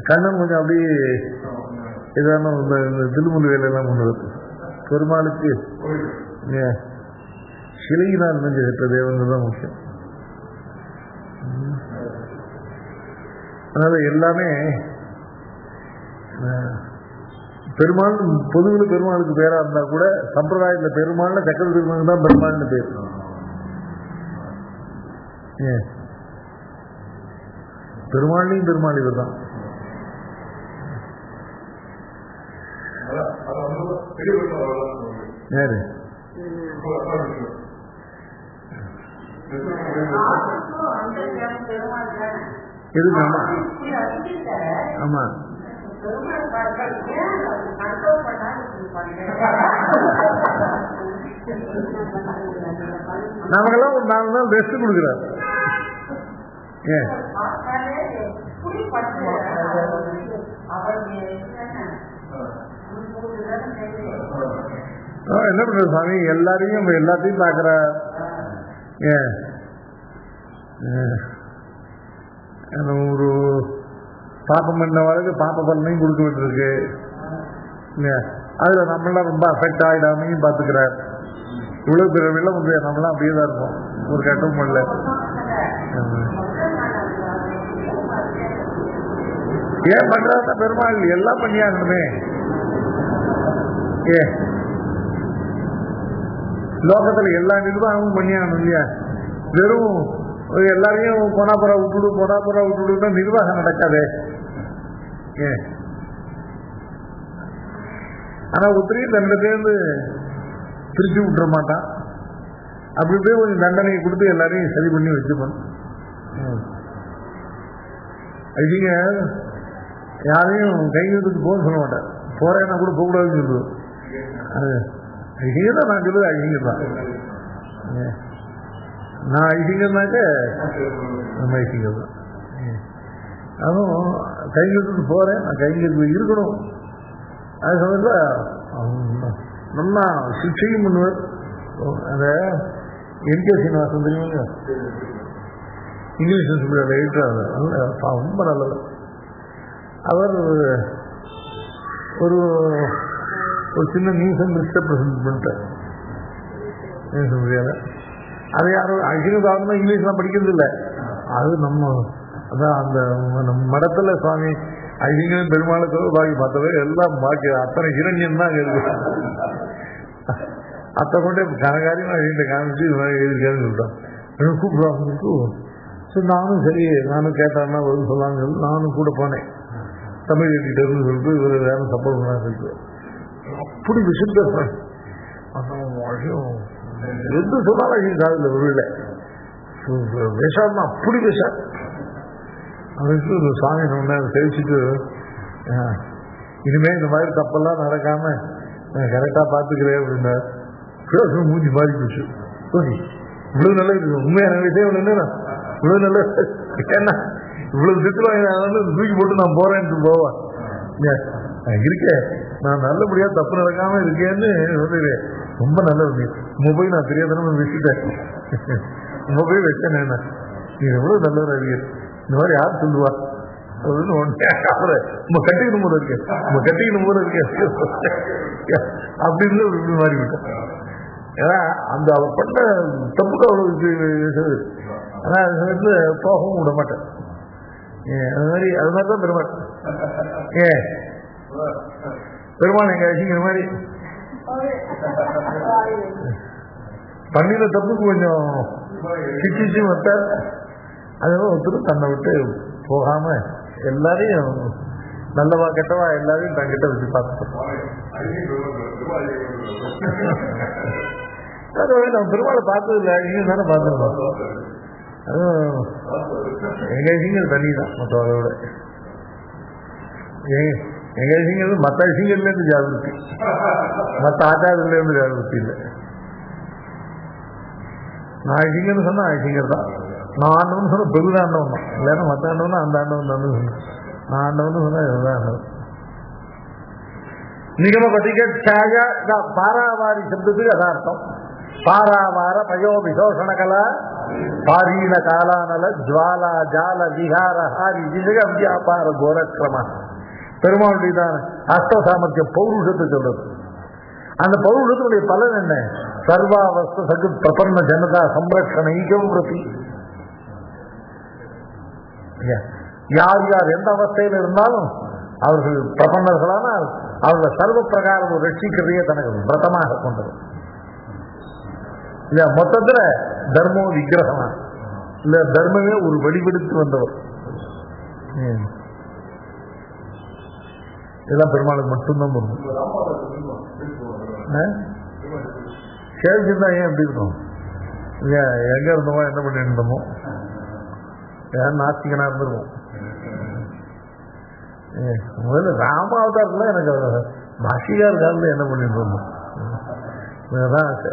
கண்ணன் கொஞ்சம் அப்படியே ஏதான தில்முல் வேலையெல்லாம் கொண்டு வருது. பெருமாளுக்கு சிலையினால் நெஞ்ச சித்த தேவன் தான் முக்கியம். அதனால எல்லாமே பெருமாள் பொதுவில் பெருமாளுக்கு பேரா இருந்தா கூட சம்பிரதாயத்தில் பெருமாள்ல சக்கர திருமணம் தான் பெருமாள்னு பேர். பெருமாளையும் பெருமாள் இவர் தான். யாரு எதுக்கு? ஆமா நமக்கெல்லாம் ஒரு 4 நாள் ரெஸ்ட் கொடுக்குறாரு. என்ன பண்ற சாமி, எல்லாத்தையும் பாக்குற. ஒரு பாப்பம் பண்ண வரைக்கும் பாப்ப பலனையும் கொடுக்க வேண்டியிருக்கு. அதுல நம்மளாம் ரொம்ப அஃபெக்ட் ஆகிடாமையும் பாத்துக்கிறார். இவ்வளவு பெரிய வெள்ளம் வந்து நம்மளாம் அப்படியே தான் இருப்போம், ஒரு கட்டம் பண்ணல. ஏன் பண்றாருன்னா பெருமாள் எல்லாம் பண்ணியாகணுமே. லோகத்துல எல்லா நிர்வாகமும் பண்ணியாகணும் இல்லையா? வெறும் எல்லாரையும் பொனாப்புறா விட்டுடுன்னா நிர்வாகம் நடக்காது. ஆனா ஒருத்தரையும் தண்டை சேர்ந்து பிரிச்சு விட்டுற மாட்டான். அப்படி போய் கொஞ்சம் தண்டனையை கொடுத்து எல்லாரையும் சரி பண்ணி வச்சுப்போம். அதுங்க யாரையும் கையெழுத்துக்கு போக சொல்ல மாட்டேன். போறேன்னா கூட போகக்கூடாதுன்னு சொல்லுவோம். ஐசிங்கர் தான் நான் சொல்லுது, ஐசிங்கர் தான். நான் ஐசிங்கர்னாக்க நம்ம ஐசிங்கர் தான். அதுவும் கைங்கத்துக்கு போகிறேன், நான் கைங்கத்துக்கு இருக்கணும். அது சமயத்தில் நல்லா சிக்ஷையும் பண்ணுவார். அந்த என்கே சீனிவாசன் தெரியுங்க, இங்கிலீஷ் சொல்லுவார், எழுதுறாரு, ரொம்ப நல்லது. அவர் ஒரு ஒரு சின்ன நியூஸ் அண்ட் லிஸ்ட்டை ப்ரெசென்ட் பண்ணிட்டார். நியூஸ் முடியாத அது யாரும் ஐசிங்கதாகனா இங்கிலீஷ்லாம் படிக்கிறது இல்லை. அது நம்ம அதான் அந்த நம்ம மடத்தில் சுவாமி ஐசிங்கன் பெருமாளுக்கு பாக்கி பார்த்தவை எல்லாம் பாக்கி அத்தனை இரண்யன் தான் இருக்கு. அத்தை கொண்டே கனகாரியம் ஐசியன்ட்ட காமிச்சு இது மாதிரி எழுதிருக்காருன்னு சொல்லிட்டோம். எனக்கு கூப்பிடுவாங்க. சரி நானும் கேட்டாருன்னா வரும்னு சொல்லான்னு சொல்லி நானும் கூட போனேன். தமிழ் எழுதிட்டதுன்னு சொல்லிட்டு இவர் வேற சப்போர்ட் பண்ணா சொல்லிட்டு அப்படி விசுத்த எது சொன்னாலும் ஐசியன் காதில் விருல விஷாட்னா அப்படி விஷா. அதுக்கு ஒரு சாமி சொன்ன தெரிவிச்சுட்டு இனிமேல் இந்த மாதிரி தப்பெல்லாம் நடக்காம நான் கரெக்டாக பார்த்துக்கிறேன் அப்படின்னா மூஞ்சி மாறி போச்சு. இவ்வளவு நல்ல உண்மையான விஷயம் இவ்வளவு நல்ல ஏன்னா இவ்வளவு திட்டுவாங்க தூக்கி போட்டு நான் போறேன்ட்டு போவேன் இருக்கேன். நான் நல்லபடியா தப்பு நடக்காம இருக்கேன்னு சொல்லுவேன். ரொம்ப நல்லது. மொபைல் நான் தெரியாதனமா வச்சுட்டேன். மொபைல் வச்சேன். என்ன நீ எவ்வளவு நல்லவர் அறிஞர், இந்த மாதிரி யார் சொல்லுவா அப்படின்னு ஒன்று அப்புறம் நம்ம கட்டிக்கணும் போல இருக்கேன், நம்ம கட்டிக்கணும் போல இருக்கேன் அப்படின்னு இப்படி மாறி விட்டேன். ஏன்னா அந்த அவர் பண்ண தப்புக்கு அவ்வளவு. ஆனா அது சமயத்துல போகவும் விட மாட்டேன். அது மாதிரிதான் பெருமாள். பெருமாள் எங்க ஐசிங்கிற மாதிரி பண்ணின தப்புக்கு கொஞ்சம் சிச்சு வந்தார். அதனால ஒருத்தரும் தன்னை விட்டு போகாம எல்லாரையும் நல்லவா கெட்டவா எல்லாரையும் தங்கிட்ட வச்சு பார்த்துட்டோம். நம்ம பெருமாளை பார்த்தது இல்லை, இங்கே தானே பார்த்துருக்கோம். அதுவும் எங்க ஐசிங்கர் தனி தான் மற்றவரோட. எங்க ஐசிங்கர் மற்ற ஐசிங்கர்லேருந்து ஜாகிரதி, மற்ற ஆச்சாரத்துலேருந்து ஜாகிரதி இல்லை. நான் ஐசிங்கர்னு சொன்னா ஐசிங்கர் தான். நான் ஆண்டவன் சொன்ன பெருத ஆண்டவன் தான். இல்லைன்னா மற்ற ஆண்டவனா அந்த ஆண்டவன் தான் சொன்னேன். நான் ஆண்டவன் சொன்னா இதுதான் ஆண்டவன். நிகம பதிக பாராவாரி சப்தத்துக்கு அதான் அர்த்தம். பாராவார பயோ விசோஷண கலா பாரீன காலானல ஜுவாலா ஜால விஹார ஹாரி வியாபார கோரக்கிரம. பெருமாளுடையதான அஷ்ட சாமர்த்திய பௌருஷத்தை சொல்றது. அந்த பௌருஷத்தினுடைய பலன் என்ன? சர்வாவஸ்த சகு பிரபன்ன ஜனதா சம்ரக்ஷண ஈகம் பிரதி. யார் யார் எந்த அவஸ்தையில் இருந்தாலும் அவர்கள் பிரபன்னர்களானால் அவர்கள் சர்வ பிரகாரம் ரட்சிக்கிறதையே தனக்கு விரதமாக கொண்டது. இல்ல மொத்தத்துல தர்மோ விக்கிரகமா இல்ல தர்மமே ஒரு வழிபடுத்து வந்தவர். இதெல்லாம் பெருமாளுக்கு மட்டும்தான் வரும். கேள்விதான் ஏன் எப்படி இருக்கும்? எங்க இருந்தோமோ என்ன பண்ணிட்டு இருந்தோமோ ஏன் நாஸ்திகனா இருந்துருவோம். முதல்ல ராமாவதாரத்துல எனக்கு பாஷிகார் காலத்துல என்ன பண்ணிட்டு இருந்தோம் தான் ஆசை.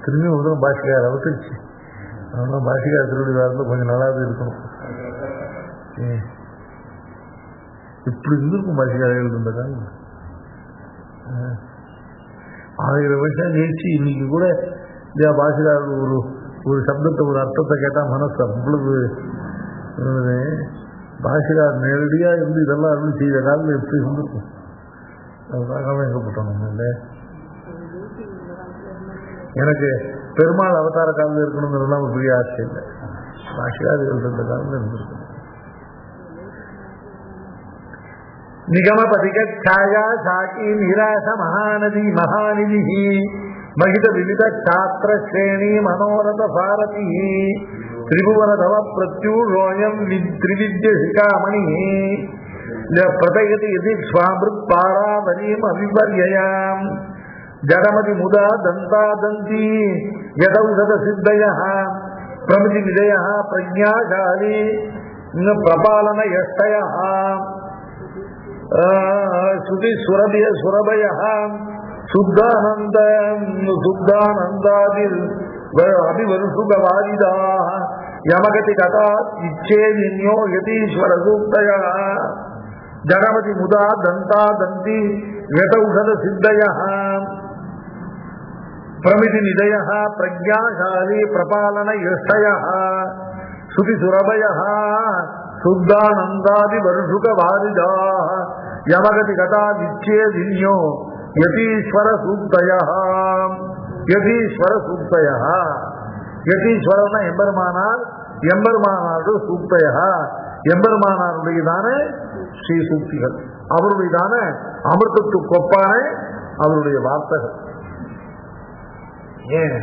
திரும்பி முதலும் பாஷிகார் அவசிச்சு அதனால பாஷிகார் திருவிழி வாரத்தில் கொஞ்சம் நல்லாவே இருக்கணும். இப்படி இருந்திருக்கும் பாஷிகார் எழுதுன்ற காலம். 1000 வருஷம் கழிச்சு இன்னைக்கு கூட பாஷிகார் ஒரு சப்தத்தை ஒரு அர்த்தத்தை கேட்டா மனசு அவ்வளவு பாஷிகார் நேரடியா இருந்து இதெல்லாம் அருள் செய்த காலத்தில் எப்படி இருந்திருக்கும். அதுக்காக எங்கப்பட்டோம் நம்ம இல்லை. எனக்கு பெருமாள் அவதார காலத்தில் இருக்கணுங்கிறதுலாம் ஒரு பெரிய ஆசை இல்லை. பாஷிகார் எழுதுற காலத்தில் இருந்திருக்கும். நிகம பதிக ಛಾಯಾ சாக்கி நிராச மகாநதி மகாநிதி மகித விவித சாத்திர ஸ்ரேணி மனோரத பாரதி திரிபுவன தவ பிரத்யூரோயம் திரிவித்ய சிகாமணி பிரதயதி யதி ஸ்வாமிருத் பாராவரீம் அவிவர்யாம் ஜடமதி முதா தந்தா தந்தி யதௌஷத சித்தயः பிரமிதி நிதயः பிரஜாசாலி பிரபாலன யஷ்டயः சுதி சுரபிய சுரபய சுத்தானந்தாதில் அபிவருஷுகவாரிதா யமகதி கதா இச்சேதின்யோ யதீஸ்வர சூக்தய ஜனமதி முதா தந்தா தந்தி யதௌஷத சித்தய பிரமிதி நிதய பிரஜாசாலி பிரபாலன யஷ்டய சுதி சுரபய சுத்தானந்தாதி வருஷுகவாரிதா யமகதி கதா இச்சேதின்யோ யதீஸ்வர சூக்தய யதீஸ்வர சூக்தய யதீஸ்வரன எம்பெருமானார் எம்பெருமானாருடைய சூக்தய எம்பெருமானாருடையதான ஸ்ரீ சூக்திகள் அவருடையதான அமிர்தத்துக்கு ஒப்பான அவருடைய வார்த்தைகள். ஏன்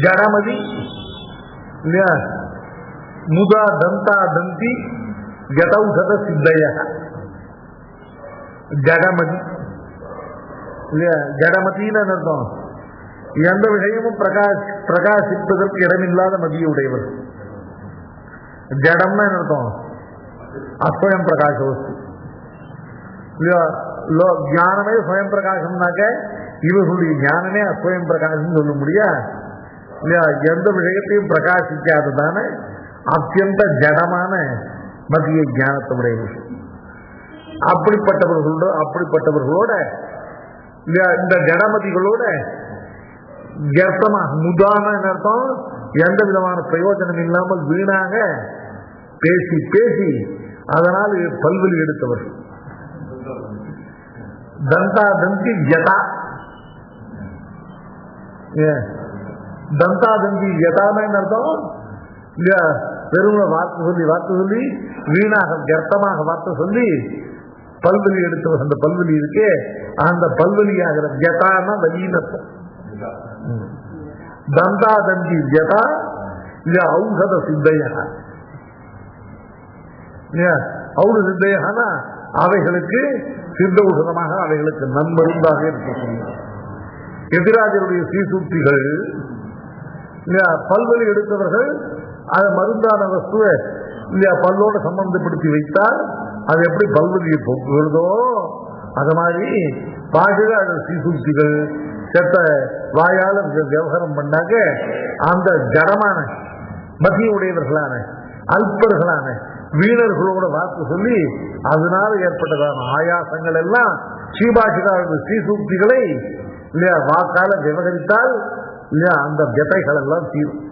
ஜடமதி இல்லையா முதா தந்தா தந்தி யதௌஷத சித்தய ஜடமதி இல்லையா ஜடமதின்னு அர்த்தம் எந்த விஷயமும் பிரகாசிப்பதற்கு இடமில்லாத மதியுடையவர். ஜடம்னு அர்த்தம் அஸ்வயம் பிரகாச வஸ்து இல்லையா. ஞானமே ஸ்வயம் பிரகாசம்னாக்க இவர்களுடைய ஞானமே அஸ்வயம் பிரகாசம் சொல்ல முடியா இல்லையா. எந்த விஷயத்தையும் பிரகாசிக்காததான அத்தியந்த ஜடமான மத்திய ஞானத்துடைய விஷயம். அப்படிப்பட்டவர்களோட இல்லையா இந்த ஜடமதிகளோட கர்த்தமாக முதான அர்த்தம் எந்த விதமான பிரயோஜனம் இல்லாமல் வீணாக பேசி பேசி அதனால் பல்வெளி எடுத்தவர்கள். தந்தா தந்தி யதா தந்தா தந்தி யதான அர்த்தம் இல்லையா வெறும் வார்த்தை சொல்லி வீணாக கர்த்தமாக வார்த்தை சொல்லி பல்வெளி எடுத்தவர். அந்த பல்வெளி இருக்கே அந்த பல்வெளியாகிற ஜதான வலீனத்தம். தந்தா தந்தி ஜதா இல்ல ஔஷத சித்தைய ஔஷத சித்தையனா அவைகளுக்கு சித்த ஊஷதமாக அவைகளுக்கு நன்மருந்தாக இருக்கக்கூடிய எதிராஜருடைய சீசூக்திகள் பல்வெளி எடுத்தவர்கள் அதை மருந்தான வஸ்துவை இல்லையா பல்லோட சம்பந்தப்படுத்தி வைத்தால் அது எப்படி பல்வெளியை போக்குகிறதோ அது மாதிரி பாகிர சீசூக்திகள் செத்த வாயால விவகாரம் பண்ணாக்க அந்த ஜடமான மத்திய உடையவர்களான அல்பர்களான வீணர்களோட வார்த்தை சொல்லி அதனால ஏற்பட்டதான ஆயாசங்கள் எல்லாம் ஸ்ரீபாஷிகாரர்கள் ஸ்ரீசூக்திகளை இல்லையா வாக்கால விவகரித்தால் இல்லையா அந்த விதைகள் எல்லாம் தீரும்.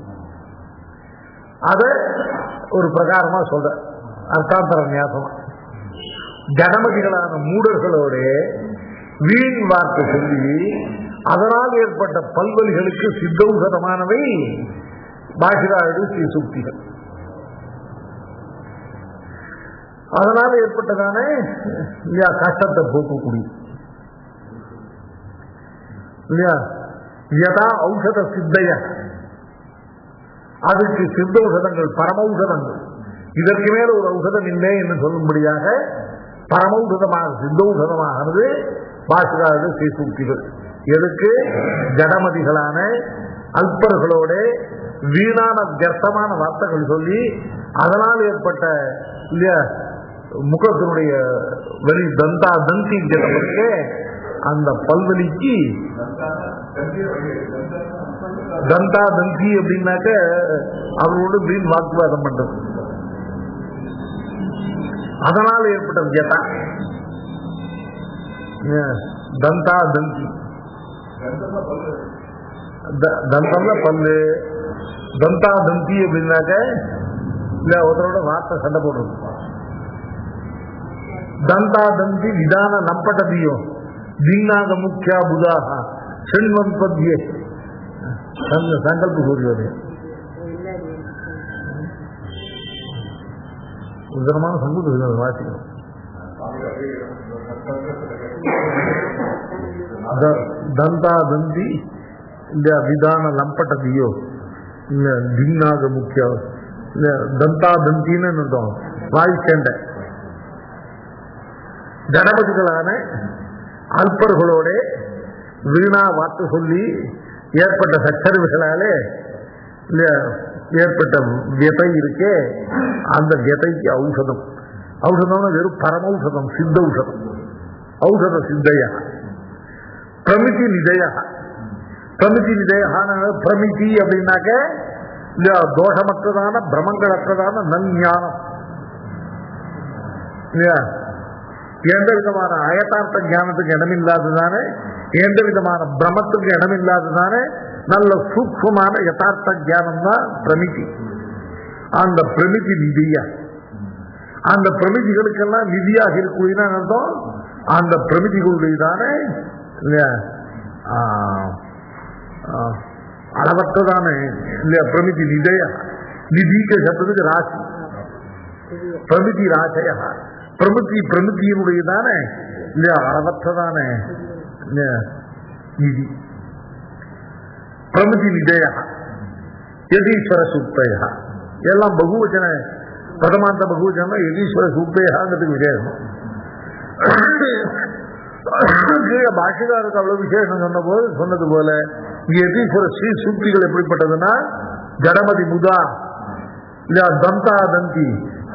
அத ஒரு பிரகாரமா சொல்ற அர்த்தாந்தர நியாசமா ஜனமதிகளான மூடர்களோட வீண் வார்த்தை சொல்லி அதனால் ஏற்பட்ட பல்வலிகளுக்கு சித்தௌஷதமானவை பாஷிகாரர்கள் ஸ்ரீசூக்திகள். அதனால ஏற்பட்டதான இல்லையா கஷ்டத்தை போக்கக்கூடிய இல்லையா யதா ஔஷத சித்தைய அதுக்கு சித்தௌஷதங்கள் பரமௌஷதங்கள். இதற்கு மேல ஒரு ஔஷதம் இல்லை என்று சொல்லும்படியாக பரமௌஷதமாக சித்தௌஷதமானது பாஷிகாரர்கள் ஸ்ரீசூக்திகள். எதுக்கு ஜடமதிகளான அல்பர்களோட வீணான கர்த்தமான வார்த்தைகள் சொல்லி அதனால் ஏற்பட்ட இல்லையா முகத்தினுடைய வெளி தந்தா தந்தி ஜடமதிக்கே அந்த பல்வலிக்கு தந்தா தந்தி அப்படின்னாக்க அவரோடு வீண் வாக்குவாதம் பண்றது அதனால் ஏற்பட்ட ஜட்டா தந்தா தந்தி தந்தம்ல பல்லு தந்தா தந்தி அப்படின்னாக்க இல்ல ஒருத்தரோட வார்த்தை சண்டை போடுறது. தந்தா தந்தி விதான நம்பட்டதியும் தின்னாக முக்கியா புதாக செண்வன் பத்தியே சங்கல்ப சூரியோதய உதரமான சங்கூத வாசிக்கணும். தந்தா தந்தி இல்ல விதான லம்பட்டதியோ இல்ல தின்னாக முக்கிய இல்ல தந்தா தந்தின்னு வாய்ச்சேண்ட ஜனபதிகளான அல்பர்களோட வீணா வார்த்தை சொல்லி ஏற்பட்ட சச்சரவுகளாலே ஏற்பட்ட விதை இருக்கே அந்த விதைக்கு ஔஷதம் ஔஷதம்னா வெறும் பரமௌஷதம், சித்த ஔஷதம், ஔஷத சித்தைய. பிரமிதி நிதய, பிரமிதி நிதயான பிரமிதி அப்படின்னாக்க இந்த தோஷமற்றதான பிரமங்களற்றதான நல்ஞானம் இல்லையா? எந்த விதமான அயதார்த்த ஞானத்துக்கு இடமில்லாததானே, எந்த விதமான பிரமத்துக்கு இடமில்லாததானே நல்ல சூக்ஷ்மமான யதார்த்த ஞானம் தான் பிரமிதி. அந்த பிரமிதி நிதியா, அந்த பிரமிதிகளுக்கெல்லாம் நிதியாக இருக்கக்கூடியதான் அர்த்தம். அந்த பிரமிதிகளுடையதானே இல்லையா அளவற்றதானே இல்லையா பிரமிதி நிதய. நிதிக்க சப்தத்துக்கு ராசி, பிரமிதி ராசய, பிரமிதி பிரமிதியினுடையதானே இல்லையா அளவற்றதானே நிதி. பிரமிதி நிதய யதீஸ்வர சூக்தய எல்லாம் பகுவச்சன, பிரதமாந்த பகுவச்சனம் யதீஸ்வர சூக்தயாங்கிறதுக்கு விசேஷம். பாஷிகாருக்கு அவ்வளவு விசேஷம் சொன்னது போல யதீஸ்வர ஸ்ரீ சூக்திகள் எப்படிப்பட்டதுன்னா ஜடமதி முதா இல்லையா தந்தா தந்தி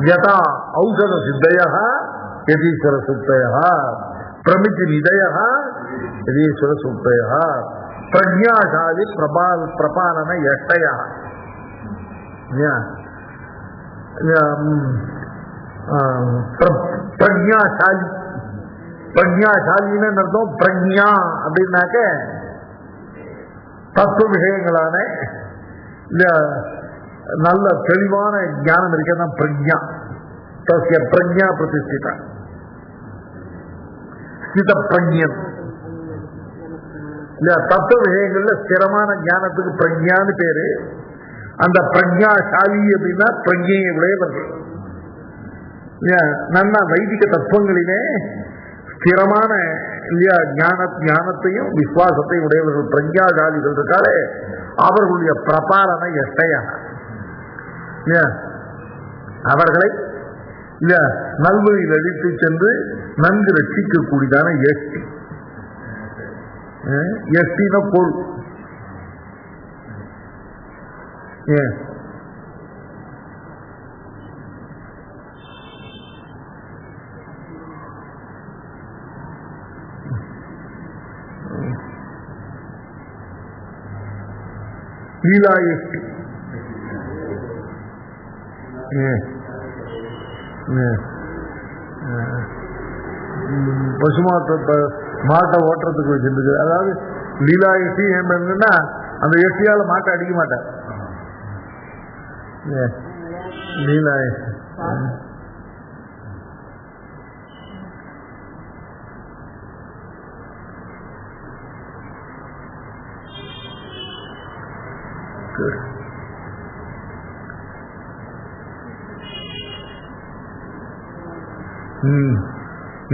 யதா ஔஷத சித்தய யதீஸ்வர சூக்தய, பிரமிதி நிதய யதீஸ்வர சூக்தய, பிரஜாசாலி பிரபாலன யஷ்டய. பிரஜாசாலி, பிரஜாசாலின்னு அர்த்தம். பிரஜா அப்படின்னாக்க தத்துவ விஷயங்களான நல்ல தெளிவான ஞானம் இருக்கதான் பிரஜா. தஸ்ய பிரஜா பிரதிஷ்டிதா ஸ்தித பிரஜன் இல்லையா? தத்துவ விஷயங்கள்ல ஸ்திரமான ஞானத்துக்கு பிரஜான்னு பேரு. அந்த பிரஜாசாலி அப்படின்னா பிரஜையை உடையவர்கள். நல்ல வைதிக தத்துவங்களிலே ஸ்திரமான இல்லையா ஞானத்தையும் விசுவாசத்தையும் உடையவர்கள் பிரஜாசாலிகள் இருக்காலே அவர்களுடைய பிரபாரண எஷ்டையா அவர்களை இல்ல நல்வழியில் அழித்து சென்று நன்கு ரட்சிக்கக்கூடியதான எஷ்டி. எஷ்டின பொருள் லீலா எஷ்டி. பசுமாட்டை மாட்டை ஓட்டுறதுக்கு வச்சிருக்கு. அதாவது லீலா எஷ்டி என்னன்னா அந்த எஷ்டியால மாட்டை அடிக்க மாட்டார். லீலா எஷ்டி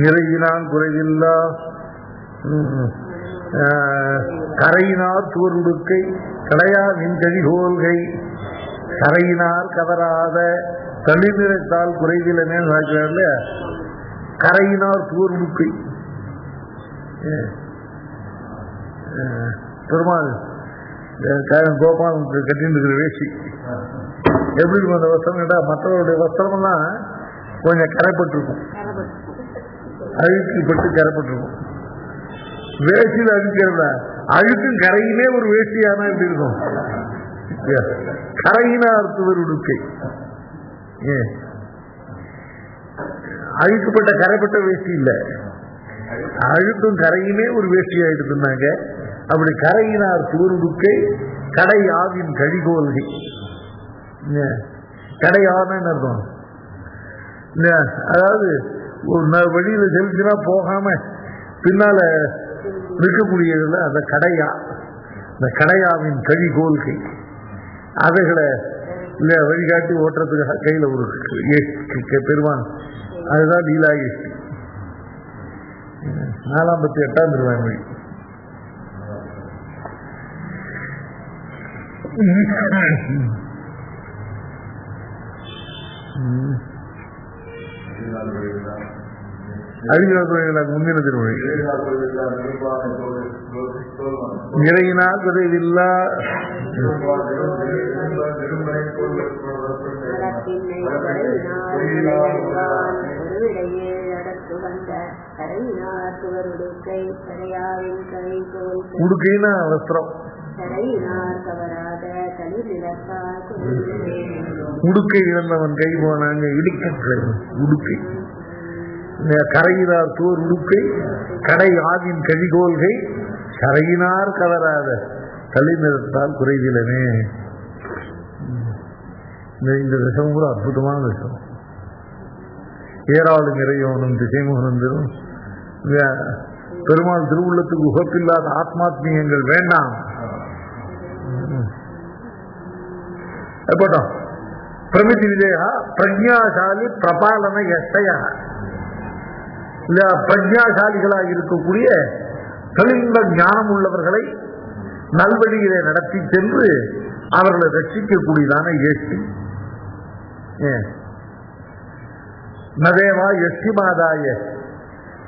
நிறையினான் குறைவில்லா கரையினார் சுவருடுக்கை கடையா நின் கழிகோல்கை கரையினார் கதராத தளிர் நிறத்தால் குறைவில்லைன்னு சொல்றாருல. கரையினார் சுவருடுக்கை பெருமாள் கோபால் கட்டின்னு இருக்கிற வேஷ்டி எப்படி இருக்கும் அந்த வஸ்திரம் கேட்டா மற்றவருடைய வஸ்திரம்லாம் கொஞ்சம் கரைப்பட்டிருக்கும், அழுக்கப்பட்டு கரைப்பட்டிருக்கும். வேஷ்டியில் அழுக்கிறத அழுக்கும் கரையிலே ஒரு வேஷ்டியானா எப்படி இருக்கும்? கரையினார் துவர் உடுக்கை, அழுக்கப்பட்ட கரைப்பட்ட வேஷ்டி இல்ல, அழுக்கும் கரையிலே ஒரு வேஷ்டி ஆயிட்டு இருந்தாங்க. அப்படி கரையினார் துவர் உடுக்கை கடை ஆவின் கழிகோல்கை. கடை ஆவின்னு அர்த்தம். அதாவது ஒரு வழியில செலுத்தினா போகாம பின்னால நிற்கக்கூடியதுல அந்த கடையா, இந்த கடையாவின் கழிகோல்கை அவைகளை இல்ல வழிகாட்டி ஓட்டுறதுக்காக கையில ஒரு பெருமான், அதுதான் லீலா எஷ்டி. 48ஆம் திருவாய்மொழி. அழிவுக்கு முந்தின திருமொழி. நிறையினால் குறைவில்லா உடுக்கைன்னா வஸ்திரம், உடுக்கை இழந்தவன் கை போனாங்க இடுக்க உடுக்கை, கரையினார் தோர் உடுக்கை கடை ஆவின் கழிகோல்கை கரையினார் கவராத களி நிறத்தால் குறைவிலனே. இந்த விஷம் கூட அற்புதமான விஷம். ஏராளம் இறையோனும் திசைமுகனும் பெருமாள் திருவுள்ளத்துக்கு உகப்பில்லாத ஆத்மாத்மியங்கள் வேண்டாம். போட்டோம். பிரமிதி விஜயா பிரஜாசாலி பிரபாலன எஸ்ஐயா, இல்ல பிரஜாசாலிகளாக இருக்கக்கூடிய தெளிந்த ஞானம் உள்ளவர்களை நல்வழியிலே நடத்தி சென்று அவர்களை ரட்சிக்கக்கூடியதான எஷ்டி. நதேவா எஷ்டி மாதாய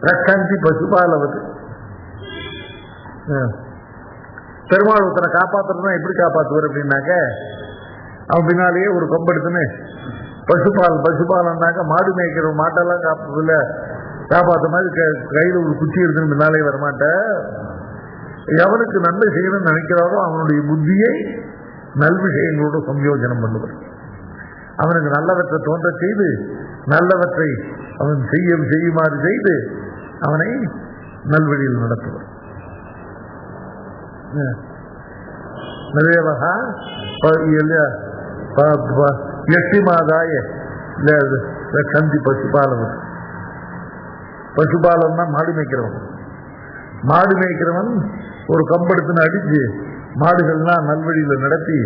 ரக்கந்தி பசுபாலவது. பெருமாள் ஒருத்தனை காப்பாற்றுறதுனா எப்படி காப்பாற்றுவார் அப்படின்னாக்க, அவன் பின்னாலேயே ஒரு கொம்பெடுத்துன்னு பசுபாலன்னாக்க மாடு மேய்க்கிற மாட்டெல்லாம் காப்பதில்ல காப்பாற்ற மாதிரி கையில் ஒரு குச்சி எடுத்துன்னு பின்னாலே வரமாட்ட. எவனுக்கு நன்மை செய்யணும்னு நினைக்கிறாரோ அவனுடைய புத்தியை நல்விஷயங்களோட சம்யோஜனம் பண்ணுவார். அவனுக்கு நல்லவற்றை தோன்ற செய்து நல்லவற்றை அவன் செய்யுமாறு செய்து அவனை நல்வழியில் நடத்துவார். நிறையவகா எட்டிமாதாய கந்தி பசுபாலம். பசுபாலம்னா மாடு மேய்க்கிறவன். மாடு மேய்க்கிறவன் ஒரு கம்பெடுத்துன்னு அடிச்சு மாடுகள்லாம் நல்வழியில நடத்தி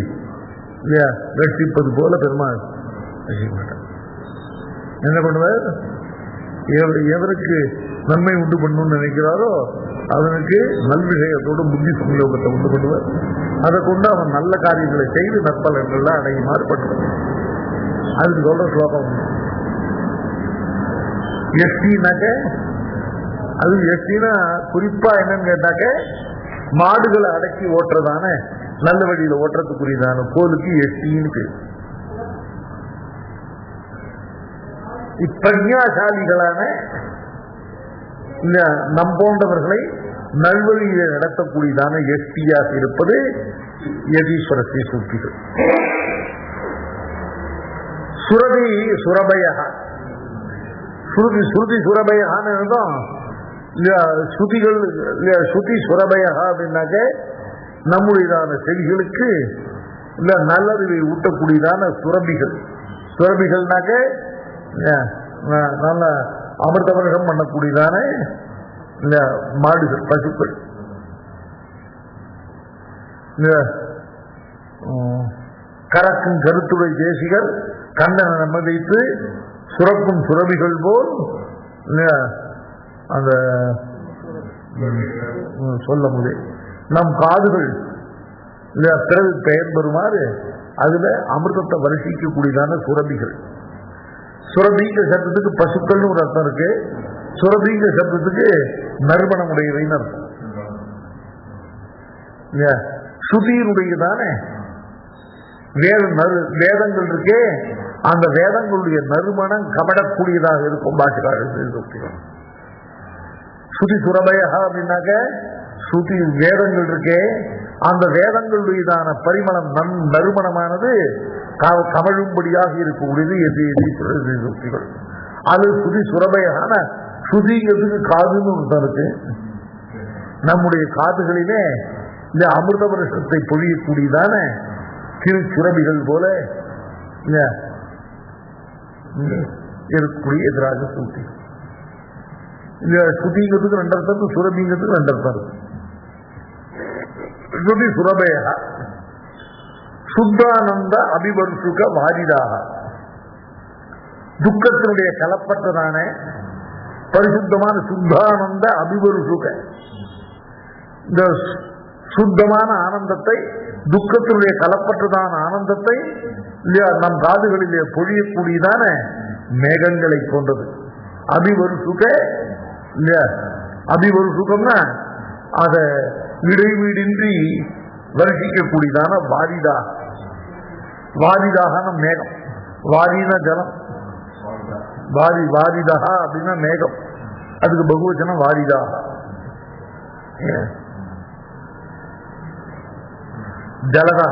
இல்லையா ரட்சிப்பது போல பெருமாள் செய்ய மாட்டார். என்ன பண்ணுவார்? எவருக்கு நன்மை உண்டு பண்ணணும்னு நினைக்கிறாரோ அவனுக்கு நல்விஷயத்தோடு புத்தி சமயோகத்தை உண்டு பண்ணுவார். அதை கொண்டு அவன் நல்ல காரியங்களை செய்து நற்பலன்கள்லாம் அடையுமாறு பண்ணுவார். அதுக்கு சொல்ற ஸ்லோகம் எஸ்டினாக்க, அது எஸ்டினா குறிப்பா என்னன்னு கேட்டாக்க மாடுகளை அடக்கி ஓட்டுறதான நல்ல வழியில ஓட்டுறதுக்குரியதான கோலுக்கு எஸ்டின்னு பேர். இப்பிரஜாசாலிகளான நம் போன்றவர்களை நல்வழியில நடத்தக்கூடியதான எஸ்டியாக இருப்பது யதீஸ்வரத்தை சூழ்ச்சிகள். சுரதி சுரபயா, ஸ்ருதி சுரபயான்னு இருந்தோம். ஸ்ருதிகள் ஸ்ருதி சுரபயா அப்படின்னாக்க நம்முடையதான செடிகளுக்கு இல்ல நல்லறிவை ஊட்டக்கூடியதான சுரபிகள். சுரபிகள்னாக்க நல்ல அமிர்தவர்கம் பண்ணக்கூடியதான மாடுகள், பசுக்கள். கரக்கும் கருத்துடைய தேசிகள் கண்ணனை நம்மதைத்து சுரக்கும் சுரபிகள் போல் அந்த சொல்ல முடியும். நம் காதுகள் பிறகு பெயர் பெறுமாறு அதுல அமிர்தத்தை வருஷிக்கக்கூடியதான சுரபிகள். சுரபீங்க சப்தத்துக்கு பசுக்கள்னு ஒரு அர்த்தம் இருக்கு. சுரபீங்க சப்தத்துக்கு நறுமணம் உடையவைன்னு அர்த்தம். ஸ்ருதியினுடையதான வேதங்கள் இருக்கே, அந்த வேதங்களுடைய நறுமணம் கபடக்கூடியதாக இருக்கும். பாஷக்காரர் ஸ்ருதி சுரபயா அப்படின்னாக்க ஸ்ருதி வேதங்கள் இருக்கே, அந்த வேதங்களுடையதான பரிமளம் நறுமணமானது கமழும்படியாக இருக்கக்கூடியது சுக்திகள். அது ஸ்ருதி சுரபையான ஸ்ருதிங்கிறதுக்கு காதுன்னு ஒன்று இருக்கு. நம்முடைய காதுகளிலே இந்த அமிர்த வருஷத்தை பொழியக்கூடியதான திரு சுரபிகள் போல இருக்கக்கூடிய எதிராக சூட்டி. இந்த ஸ்ருதிங்கிறதுக்கு ரெண்டு அர்த்தம், சுரபிங்கிறதுக்கு ரெண்டு அர்த்தம் இருக்கு. ஸ்ருதி சுரபயா சுத்தானந்த அபிவர்ஷுக வாரிதாக, துக்கத்தினுடைய கலப்பற்றதான பரிசுத்தமான சுத்தானந்த அபிவர்ஷுக, இந்த சுத்தமான ஆனந்தத்தை, துக்கத்தினுடைய கலப்பற்றதான ஆனந்தத்தை நம் காதுகளிலே பொழியக்கூடியதான மேகங்களை போன்றது. அபிவர்ஷுக இல்லையா, அபிவர்ஷுகம்னா அத இடைவீடின்றி வருஷிக்கக்கூடியதான வாரிதா. வாரிதாக மேகம், வாரினா ஜலம், வாரிதா அப்படின்னா மேகம், அதுக்கு பகுவச்சனம் வாரிதாக. ஜலதா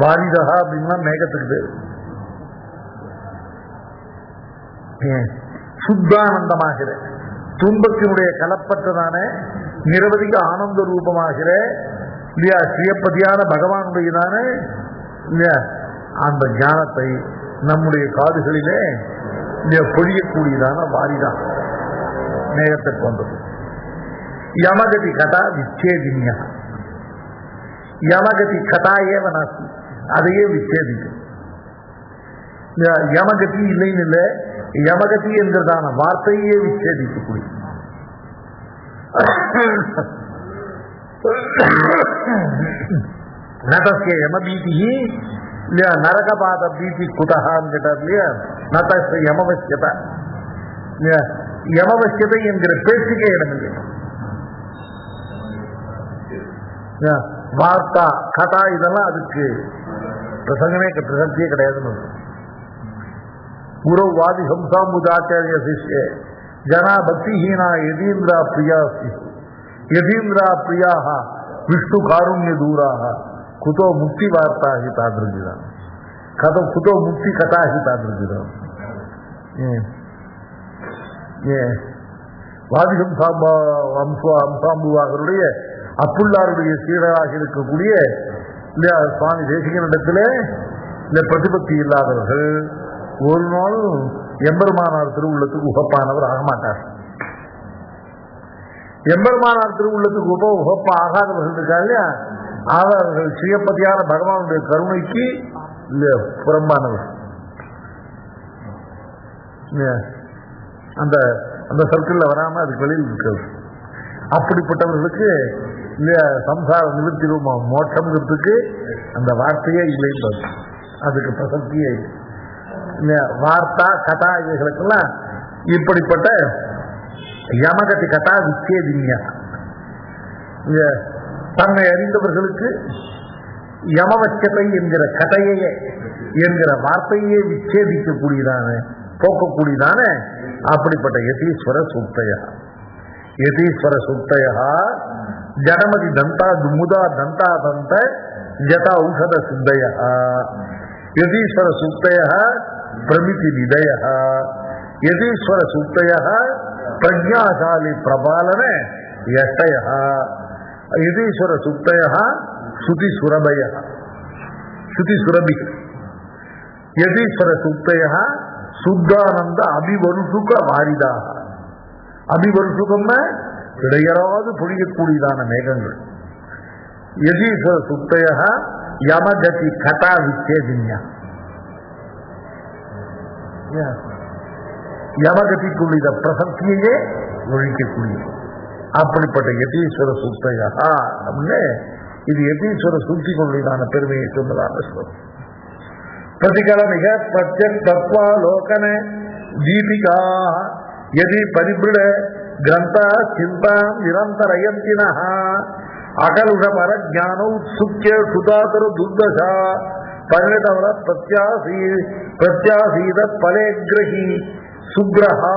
வாரிதா அப்படின்னா மேகத்துக்கு சுத்தானந்தமாகிற துன்பத்தினுடைய கலப்பற்றதான நிரவதிக ஆனந்த ரூபமாகிற இல்லையா ஸ்ரீயப்பதியான பகவானுடையதான இல்லையா அந்த ஞானத்தை நம்முடைய காதுகளிலே பொழியக்கூடியதான வாரிதான் மேகத்தை போன்றது. யமகதி கதா விச்சேதின்யா, யமகதி கதா ஏவ நாஸ்தி, அதையே விச்சேதிக்கும். யமகதி இல்லைன்னு இல்லை, யமகதி என்கிறதான வார்த்தையே விச்சேதிக்கக்கூடிய நதஸ்ய யமபீதி இல்லையா நரகபாத பீதி குதகான்னு கேட்டார் இல்லையா, நதஸ்ய யமவசியதா இல்லையா, யமவசியதை என்கிற பேச்சுக்கே இடமில்லை. வார்த்தா கதா இதெல்லாம் அதுக்கு பிரசக்தியே கிடையாதுன்னு. உறவாதி ஹம்சாம்புஜாச்சாரிய சிஷ்ய ஜனா பக்திஹீனா யதீந்திரா பிரியா யதீந்திரா பிரியாக விஷ்ணு காருண்ய தூராக குதோ முக்தி வார்த்தா ஹி தாதிருஜிதான் குதோ முக்தி கதா ஹி தாதிருஜிதான். வாதிகம்சாம்புவாகருடைய அப்புள்ளாருடைய சீடராக இருக்கக்கூடிய இல்லையா சுவாமி தேசிகனிடத்திலே இந்த பிரதிபக்தி இல்லாதவர்கள் ஒரு நாள் எம்பெருமானார் திருவுள்ளத்துக்கு உகப்பானவர் ஆக மாட்டார். எம்பெருமானார் திருவுள்ளத்துக்கு உகப்ப ஆகாதவர்கள் இருக்கா இல்லையா, அவர்கள் ஸ்ரீயப்பதியான பகவானுடைய கருணைக்கு புறம்பானவர். அந்த அந்த சர்க்கிள்ல வராம அதுக்கு வெளியில் இருக்கிறது. அப்படிப்பட்டவர்களுக்கு இல்லையா சம்சார நிவர்த்தி ரூபம் மோட்சம்ங்கிறதுக்கு அந்த வார்த்தையே இல்லைன்றது, அதுக்கு பிரசக்தியே இல்லை. வார்த்தா கதா இவைகளுக்கெல்லாம் இப்படிப்பட்ட யமகதி கதா விச்சேதின்யா, தன்னை அறிந்தவர்களுக்கு யமவச்சத்தை என்கிற கதையே என்கிற வார்த்தையே விச்சேதிக்கக்கூடியதான போக்கக்கூடியதான அப்படிப்பட்ட யதீஸ்வர சூக்தயா. யதீஸ்வர சூக்தயா ஜடமதி தந்தா முதா தந்தா தந்த ஜதா ஔஷத சித்தயா. யதீஸ்வர சூக்தயா பிரமிதி நிதயா. யதீஸ்வர சூக்தயா பிரஜாசாலி பிரபாலன யஷயா. யதீஸ்வர சூக்தயா ஸ்ருதி சுரபய ஸ்ருதி சுரபி. யதீஸ்வர சூக்தயா சுத்தானந்த அபிவருஷுக வாரிதாக. அபிவருஷுகம்னா இடையராது பொழியக்கூடியதான மேகங்கள். யதீஸ்வர சூக்தயா யமகதி கதா விச்சேதின்யா. யமகதிக்குள்ள பிரசக்தியே ஒழிக்கக்கூடிய அப்படிப்பட்ட யதீஸ்வர சூக்தயா அப்படின்னு இது யதீஸ்வர சூக்திகளுடையதான பெருமையை சொன்னதாக சொல்லும். பிரதிகலமிக பிரத்யக் தத்வாலோகன தீபிகா யதி பரிபிருட கிரந்தா சிந்தாம் நிரந்தரயந்தினஹ அகலுஷ பரஜான உத்சுக்ய சுதாதர துர்தசா பரிணதவர பிரத்யாசீத பலேக்ரஹி சுக்ரஹா.